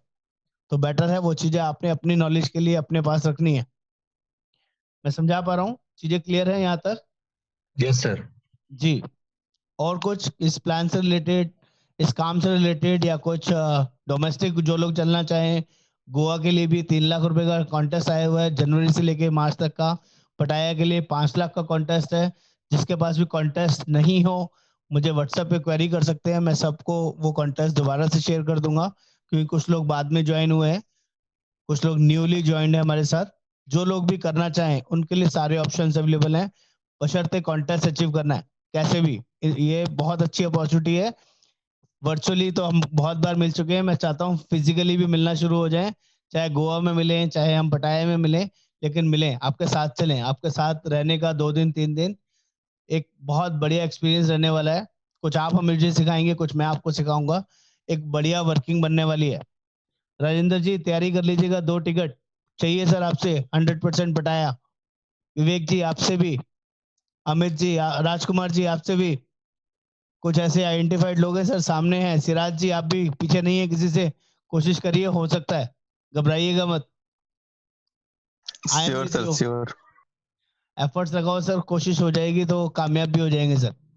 Speaker 1: तो बेटर है वो चीजें आपने अपनी नॉलेज के लिए अपने पास रखनी है। मैं समझा पा रहा हूँ? चीजें क्लियर है यहाँ तक?
Speaker 4: Yes sir.
Speaker 1: जी। और कुछ इस प्लान से रिलेटेड, इस काम से रिलेटेड, या कुछ डोमेस्टिक जो लोग चलना चाहें? गोवा के लिए भी 3 लाख रुपए का कॉन्टेस्ट आया हुआ है जनवरी से लेके मार्च तक का, पटाया के लिए 5 लाख का कॉन्टेस्ट है। जिसके पास भी कॉन्टेस्ट नहीं हो मुझे व्हाट्सएप पे क्वेरी कर सकते हैं, मैं सबको वो कॉन्टेस्ट दोबारा से शेयर कर दूंगा, क्योंकि कुछ लोग बाद में ज्वाइन हुए हैं, कुछ लोग न्यूली ज्वाइंड है हमारे साथ। जो लोग भी करना चाहें उनके लिए सारे ऑप्शंस अवेलेबल हैं, बशर्ते कॉन्टेस्ट अचीव करना है कैसे भी। ये बहुत अच्छी अपॉर्चुनिटी है। वर्चुअली तो हम बहुत बार मिल चुके हैं, मैं चाहता हूँ फिजिकली भी मिलना शुरू हो जाए, चाहे गोवा में मिले, चाहे हम पटाया में मिले, लेकिन मिलें, आपके साथ चलें। आपके साथ रहने का 2 दिन 3 दिन एक बहुत बढ़िया एक्सपीरियंस रहने वाला है। कुछ आप हम मुझे सिखाएंगे, कुछ मैं आपको सिखाऊंगा। एक बढ़िया वर्किंग बनने वाली है। राजेंद्र जी तैयारी कर लीजिएगा, 2 टिकट चाहिए सर आपसे 100% पटाया। विवेक जी आपसे भी, अमित जी, राजकुमार जी आपसे भी कुछ ऐसे आइडेंटिफाइड लोग हैं सर, सामने हैं। सिराज जी आप भी पीछे नहीं है किसी से, कोशिश करिए, हो सकता है, घबराइएगा मत।
Speaker 5: Sure sir, sure.
Speaker 1: एफर्ट्स लगाओ सर, कोशिश हो जाएगी तो कामयाब भी हो जाएंगे सर।